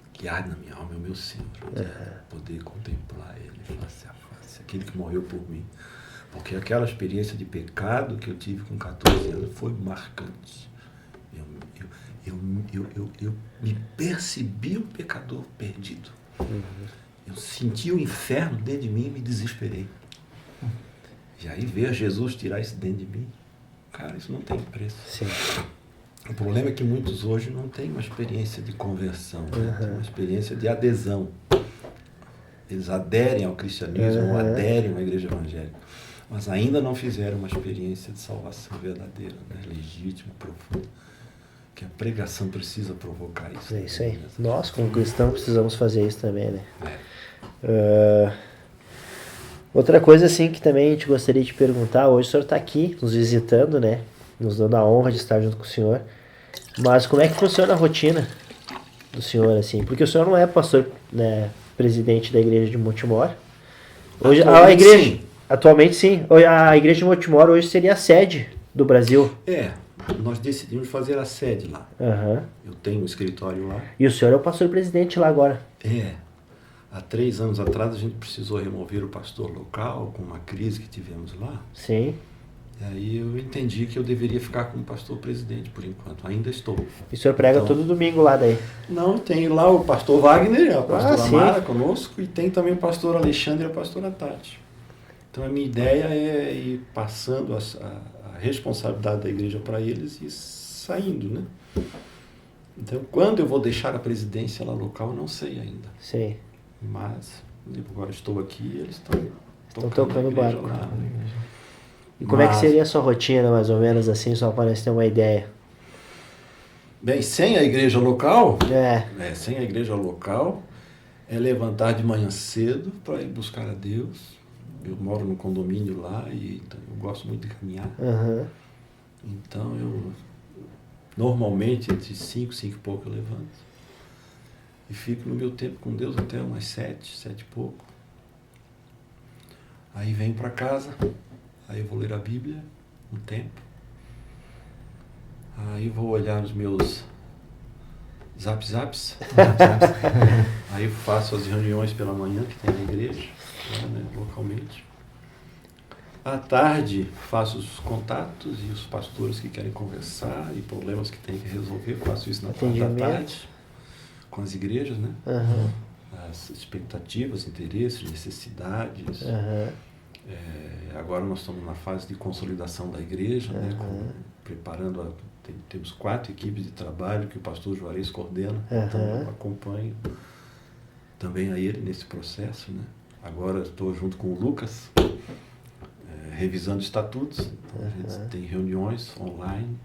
O que arde na minha alma é o meu Senhor. Poder contemplar Ele face a face. Aquele que morreu por mim. Porque aquela experiência de pecado que eu tive com 14 anos foi marcante. Eu me percebi um pecador perdido. Eu senti o inferno dentro de mim e me desesperei. E aí ver Jesus tirar isso dentro de mim, cara, isso não tem preço. Sim. O problema é que muitos hoje não têm uma experiência de conversão, né? Tem uma experiência de adesão. Eles aderem ao cristianismo, ou aderem à igreja evangélica, mas ainda não fizeram uma experiência de salvação verdadeira, né? Legítima, profunda. Que a pregação precisa provocar isso. É isso aí. Nós, como cristãos, precisamos fazer isso também, né? Outra coisa, assim, que também a gente gostaria de perguntar, hoje o senhor está aqui, nos visitando, né? Nos dando a honra de estar junto com o senhor. Mas como é que funciona a rotina do senhor, assim? Porque o senhor não é pastor, né, presidente da igreja de Montemor. Hoje, a igreja, atualmente sim. A igreja de Montemor hoje seria a sede do Brasil. Nós decidimos fazer a sede lá. Eu tenho um escritório lá. E o senhor é o pastor presidente lá agora. Há 3 anos atrás a gente precisou remover o pastor local com uma crise que tivemos lá. Sim. E aí eu entendi que eu deveria ficar como pastor presidente por enquanto. Ainda estou. E o senhor prega todo domingo lá daí? Não, tem lá o pastor Wagner, a pastora Mara conosco, e tem também o pastor Alexandre e a pastora Tati. Então a minha ideia é ir passando a responsabilidade da igreja para eles e saindo, né? Então quando eu vou deixar a presidência lá local, eu não sei ainda. Sim. Mas agora estou aqui e eles estão tocando o barco. E como é que seria a sua rotina, mais ou menos, assim, só para ter uma ideia? Bem, sem a igreja local, sem a igreja local, é levantar de manhã cedo para ir buscar a Deus. Eu moro no condomínio lá e então, eu gosto muito de caminhar. Uhum. Então eu normalmente entre 5 e pouco eu levanto. E fico no meu tempo com Deus até umas 7 e pouco. Aí venho para casa, aí eu vou ler a Bíblia um tempo. Aí vou olhar os meus zaps. Aí faço as reuniões pela manhã que tem na igreja, né, localmente. À tarde faço os contatos e os pastores que querem conversar e problemas que tem que resolver. Faço isso na parte da tarde com as igrejas, né? Uhum. As expectativas, interesses, necessidades. Uhum. Agora nós estamos na fase de consolidação da igreja, né? Preparando temos 4 equipes de trabalho que o pastor Juarez coordena, então eu acompanho também a ele nesse processo, né? Agora estou junto com o Lucas, revisando estatutos, então a gente tem reuniões online,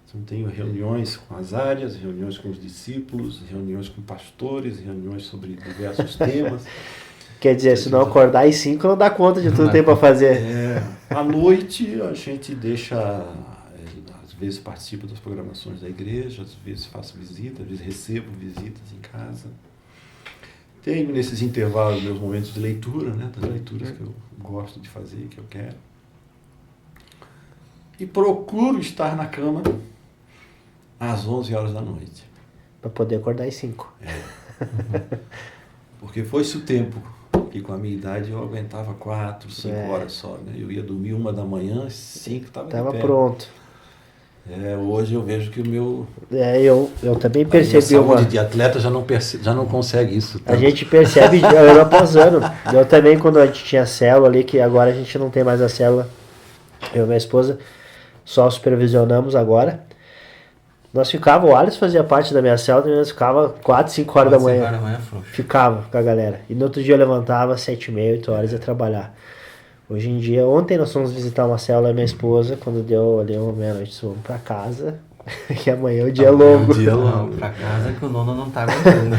então tenho reuniões com as áreas, reuniões com os discípulos, reuniões com pastores, reuniões sobre diversos temas. Quer dizer, se não acordar às 5 não dá conta de tudo que tem para fazer. À noite a gente deixa, às vezes participo das programações da igreja, às vezes faço visita, às vezes recebo visitas em casa. Tenho nesses intervalos meus momentos de leitura, né, das leituras que eu gosto de fazer, que eu quero. E procuro estar na cama às 11 horas da noite. Para poder acordar às 5. Porque foi-se o tempo que com a minha idade eu aguentava 4, 5 horas só, né? Eu ia dormir 1 da manhã, 5 estava pronto. Hoje eu vejo que o meu... eu também percebi a saúde de atleta já não consegue isso tanto. A gente percebe ano após ano. Eu também, quando a gente tinha célula ali, que agora a gente não tem mais a célula, eu e minha esposa só supervisionamos agora. Nós ficávamos, o Alisson fazia parte da minha célula, e nós ficava 4, 5 horas da manhã. Ficava com a galera. E no outro dia eu levantava 7h30, 8 horas e ia trabalhar. Hoje em dia, ontem nós fomos visitar uma célula da minha esposa, quando deu ali uma meia-noite, vamos pra casa, que amanhã é o dia longo. Vamos pra casa que o nono não tá aguentando.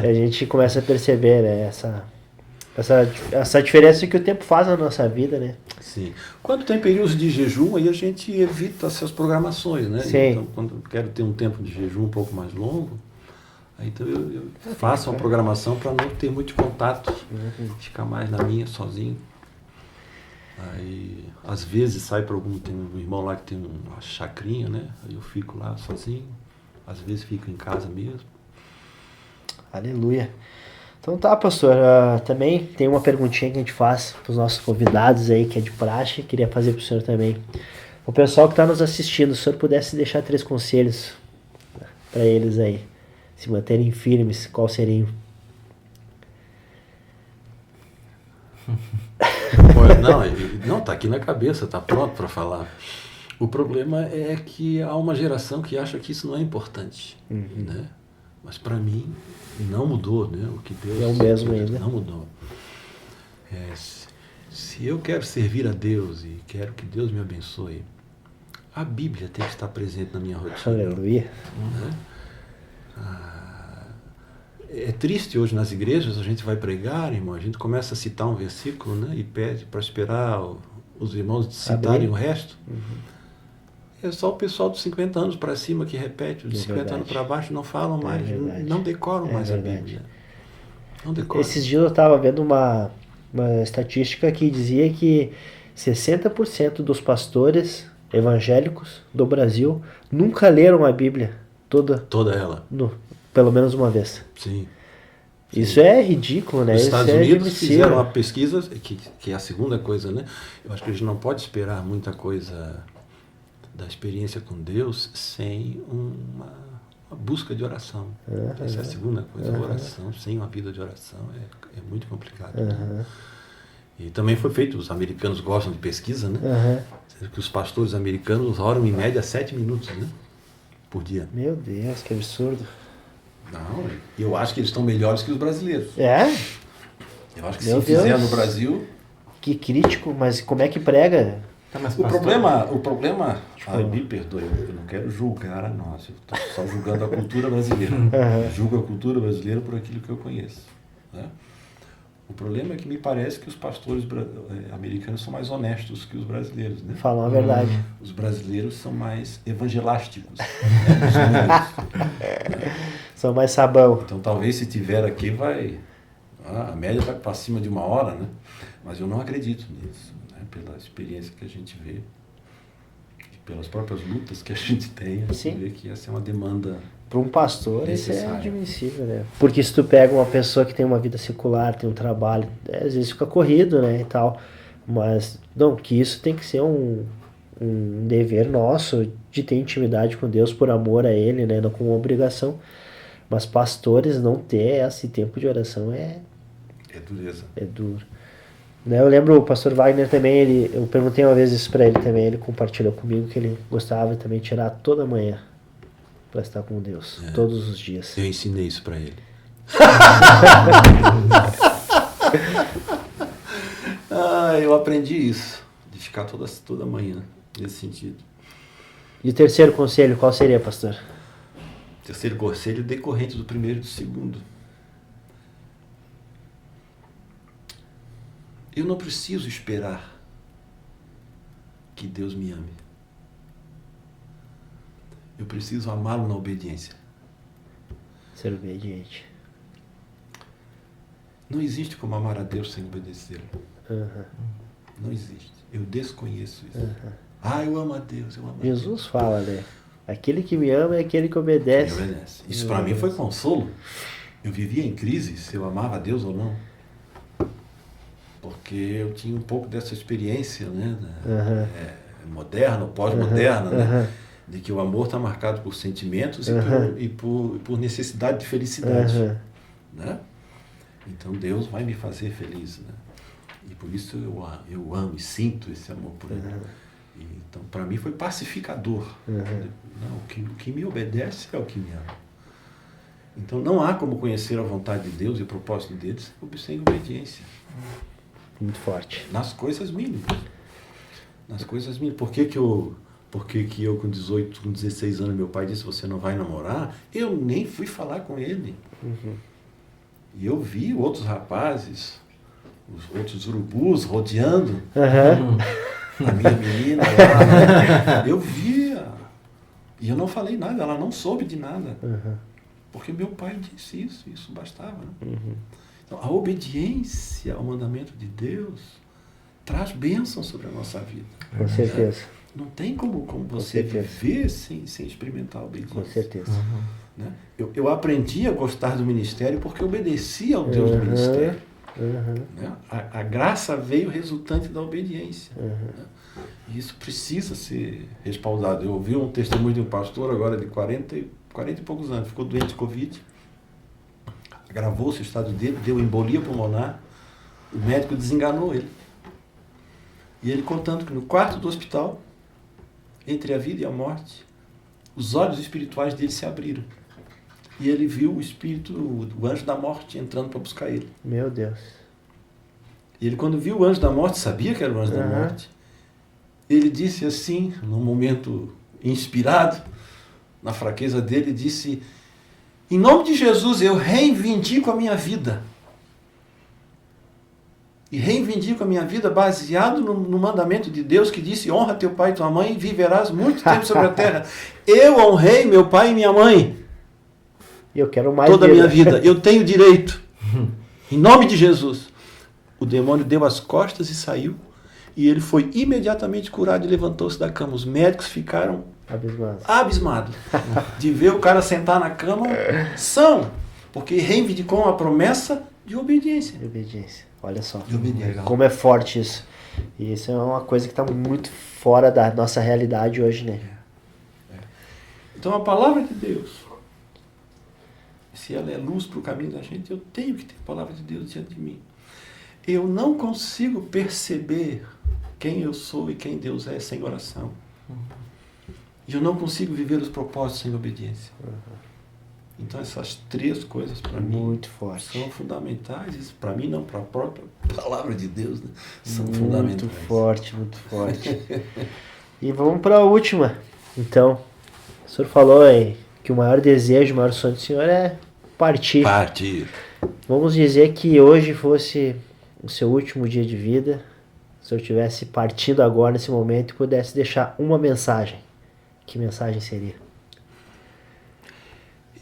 A gente começa a perceber, né, essa diferença que o tempo faz na nossa vida, né? Sim. Quando tem períodos de jejum, aí a gente evita essas programações, né? Sim. Então, quando eu quero ter um tempo de jejum um pouco mais longo, aí então eu faço uma programação para não ter muito contato, ficar mais na minha, sozinho. Aí, às vezes sai para tem um irmão lá que tem uma chacrinha, né? Aí eu fico lá sozinho, às vezes fico em casa mesmo. Aleluia. Então tá, pastor, também tem uma perguntinha que a gente faz para os nossos convidados aí, que é de praxe, queria fazer para o senhor também. O pessoal que está nos assistindo, se o senhor pudesse deixar 3 conselhos para eles aí, se manterem firmes, qual seriam? Não, tá aqui na cabeça, tá pronto para falar. O problema é que há uma geração que acha que isso não é importante, né? Mas para mim não mudou, né? O que Deus é o mesmo ainda. Não mudou. Se eu quero servir a Deus e quero que Deus me abençoe, a Bíblia tem que estar presente na minha rotina. Aleluia. Né? É triste hoje nas igrejas, a gente vai pregar, irmão, a gente começa a citar um versículo, né, e pede para esperar os irmãos citarem o resto. É só o pessoal dos 50 anos para cima que repete, os 50 anos para baixo não falam mais, não decoram mais a Bíblia. Não decoram. Esses dias eu estava vendo uma estatística que dizia que 60% dos pastores evangélicos do Brasil nunca leram a Bíblia toda ela. Pelo menos uma vez. Sim. Isso é ridículo, né? Os Isso Estados é Unidos fizeram uma pesquisa, que é a segunda coisa, né? Eu acho que a gente não pode esperar muita coisa da experiência com Deus sem uma busca de oração. Essa é a segunda coisa, a oração. Sem uma vida de oração é muito complicado. Né? E também foi feito, os americanos gostam de pesquisa, né? Que os pastores americanos oram em média 7 minutos, né? Por dia. Meu Deus, que absurdo. Não, eu acho que eles estão melhores que os brasileiros. Eu acho que se fizer no Brasil... Que crítico, mas como é que prega? Tá, mas O pastor, problema, me perdoe, eu não quero julgar a nós, eu estou só julgando a cultura brasileira. Eu julgo a cultura brasileira por aquilo que eu conheço. Né? O problema é que me parece que os pastores americanos são mais honestos que os brasileiros. Né? Falam a verdade. Os brasileiros são mais evangelásticos. São mais sabão. Então talvez se tiver aqui a média vai para cima de 1 hora, né? Mas eu não acredito nisso, né? Pela experiência que a gente vê, e pelas próprias lutas que a gente tem, a gente vê que essa é uma demanda. Para um pastor isso é necessário. admissível, né? Porque se tu pega uma pessoa que tem uma vida secular, tem um trabalho, às vezes fica corrido, né, e tal. Mas, não, que isso tem que ser um dever nosso de ter intimidade com Deus por amor a Ele, né, não como obrigação. Mas pastores não ter esse tempo de oração é dureza. É duro. Né, eu lembro o pastor Wagner também, eu perguntei uma vez isso para ele também, ele compartilhou comigo que ele gostava de também tirar toda manhã para estar com Deus, todos os dias. Eu ensinei isso para ele. Eu aprendi isso, de ficar toda manhã, nesse sentido. E o terceiro conselho, qual seria, pastor? Terceiro conselho decorrente do primeiro e do segundo. Eu não preciso esperar que Deus me ame. Eu preciso amá-lo na obediência. Ser obediente. Não existe como amar a Deus sem obedecê-lo. Uhum. Não existe. Eu desconheço isso. Eu amo a Deus, eu amo a Jesus fala, né? Aquele que me ama é aquele que obedece. Deus. Obedece. Isso para mim foi consolo. Eu vivia em crise se eu amava a Deus ou não. Porque eu tinha um pouco dessa experiência, né? Moderna, pós-moderna, né? De que o amor está marcado por sentimentos e por necessidade de felicidade. Né? Então Deus vai me fazer feliz. Né? E por isso eu amo e sinto esse amor por Ele. Então, para mim foi pacificador. Não, o que me obedece é o que me ama. Então, não há como conhecer a vontade de Deus e o propósito dele sem obediência. Muito forte. Nas coisas mínimas. Nas coisas mínimas. Por que eu com 18, com 16 anos, meu pai disse, você não vai namorar? Eu nem fui falar com ele. E eu vi outros rapazes, os outros urubus rodeando a minha menina lá. Eu via. E eu não falei nada, ela não soube de nada. Porque meu pai disse isso bastava. Né? Então, a obediência ao mandamento de Deus traz bênção sobre a nossa vida. Com certeza. Não tem como você viver sem experimentar a obediência. Com certeza. Né? Eu aprendi a gostar do ministério porque obedeci ao Deus do ministério. Né? A graça veio resultante da obediência. Né? E isso precisa ser respaldado. Eu ouvi um testemunho de um pastor agora de 40 e poucos anos, ficou doente de Covid, agravou-se o estado dele, deu embolia pulmonar, o médico desenganou ele. E ele contando que no quarto do hospital, entre a vida e a morte, os olhos espirituais dele se abriram. E ele viu o espírito, o anjo da morte entrando para buscar ele. Meu Deus. E ele, quando viu o anjo da morte, sabia que era o anjo da morte. Ele disse assim, num momento inspirado, na fraqueza dele, disse, em nome de Jesus, eu reivindico a minha vida. E reivindico a minha vida baseado no mandamento de Deus que disse, honra teu pai e tua mãe e viverás muito tempo sobre a terra. Eu honrei meu pai e minha mãe. Eu quero mais toda a minha vida. Eu tenho direito. Em nome de Jesus. O demônio deu as costas e saiu. E ele foi imediatamente curado e levantou-se da cama. Os médicos ficaram abismados de ver o cara sentar na cama são. Porque reivindicou uma promessa de obediência. De obediência. Olha só. De obediência. Como é forte isso. E isso é uma coisa que está muito fora da nossa realidade hoje, né? Então a palavra de Deus, se ela é luz para o caminho da gente, eu tenho que ter a palavra de Deus diante de mim. Eu não consigo perceber quem eu sou e quem Deus é sem oração. E eu não consigo viver os propósitos sem obediência. Então essas 3 coisas para mim Muito forte. são fundamentais. Isso para mim não, para a própria palavra de Deus, né? São Muito fundamentais. forte, muito forte. E vamos para a última. Então, o senhor falou aí que o maior desejo, o maior sonho do senhor é partir. Partir. Vamos dizer que hoje fosse o seu último dia de vida, se o senhor estivesse partindo agora nesse momento e pudesse deixar uma mensagem. Que mensagem seria?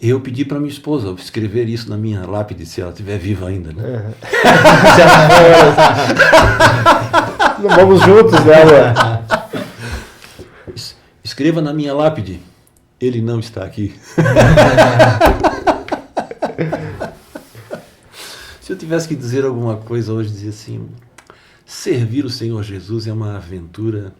Eu pedi para minha esposa escrever isso na minha lápide, se ela estiver viva ainda, né? Vamos juntos, né, Luan? Escreva na minha lápide, ele não está aqui. Se eu tivesse que dizer alguma coisa hoje, dizia assim, servir o Senhor Jesus é uma aventura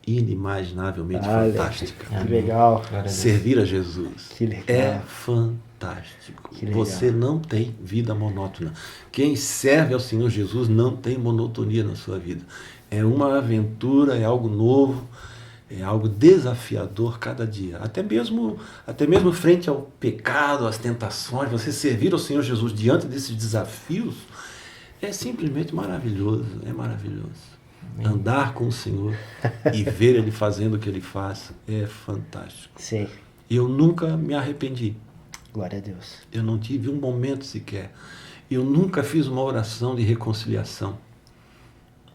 inimaginavelmente fantástica. Que legal. Servir a Jesus Que legal. é fantástico. Que legal. Você não tem vida monótona. Quem serve ao Senhor Jesus não tem monotonia na sua vida. É uma aventura, é algo novo, é algo desafiador cada dia. Até mesmo frente ao pecado, às tentações, você servir ao Senhor Jesus diante desses desafios é simplesmente maravilhoso. É maravilhoso. Andar com o Senhor e ver Ele fazendo o que Ele faz é fantástico. Sim. Eu nunca me arrependi. Glória a Deus. Eu não tive um momento sequer. Eu nunca fiz uma oração de reconciliação.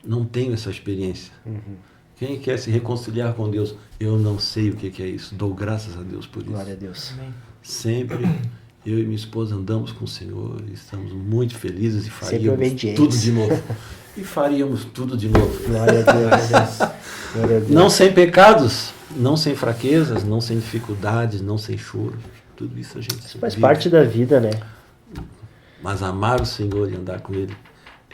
Não tenho essa experiência. Quem quer se reconciliar com Deus, eu não sei o que é isso. Dou graças a Deus por isso. Glória a Deus. Sempre eu e minha esposa andamos com o Senhor e estamos muito felizes e Sempre faríamos obedientes. tudo de novo. E faríamos tudo de novo. Glória a Deus. Glória a Deus. Não sem pecados, não sem fraquezas, não sem dificuldades, não sem choro. Tudo isso a gente Faz vive. parte da vida, né? Mas amar o Senhor e andar com Ele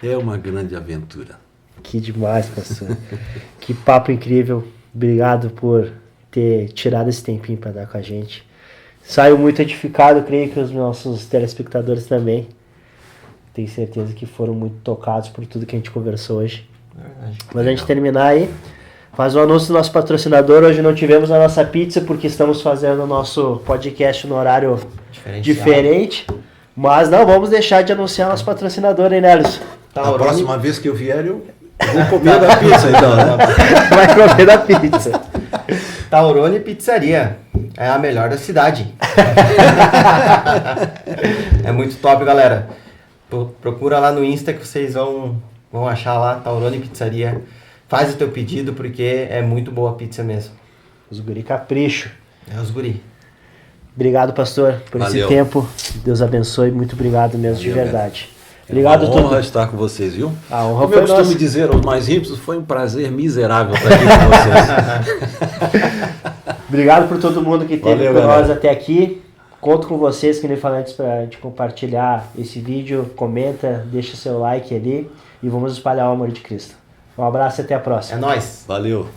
é uma grande aventura. Que demais, pastor. Que papo incrível. Obrigado por ter tirado esse tempinho para dar com a gente. Saio muito edificado, creio que os nossos telespectadores também. Tenho certeza que foram muito tocados por tudo que a gente conversou hoje. Verdade. Mas a gente terminar aí, faz o anúncio do nosso patrocinador. Hoje não tivemos a nossa pizza porque estamos fazendo o nosso podcast no horário diferente. Mas não vamos deixar de anunciar nosso patrocinador, hein, Nélis? A próxima vez que eu vier, eu vou comer da pizza, então. Né? Vai comer da pizza. Tauroni Pizzaria. É a melhor da cidade. É muito top, galera. Procura lá no Insta que vocês vão achar lá, Tauroni Pizzaria. Faz o teu pedido porque é muito boa a pizza mesmo. Os guri capricho. É os guri. Obrigado, pastor, por esse Valeu. tempo. Deus abençoe. Muito obrigado mesmo, de Valeu, verdade. É Obrigado a uma honra todos. estar com vocês, viu? A honra Como foi eu costumo nossa. dizer aos mais íntimos, foi um prazer miserável estar aqui com vocês. Obrigado por todo mundo que esteve Valeu, com galera. nós até aqui. Conto com vocês, que nem falei antes, para a gente compartilhar esse vídeo. Comenta, deixa seu like ali e vamos espalhar o amor de Cristo. Um abraço e até a próxima. É nóis. Valeu.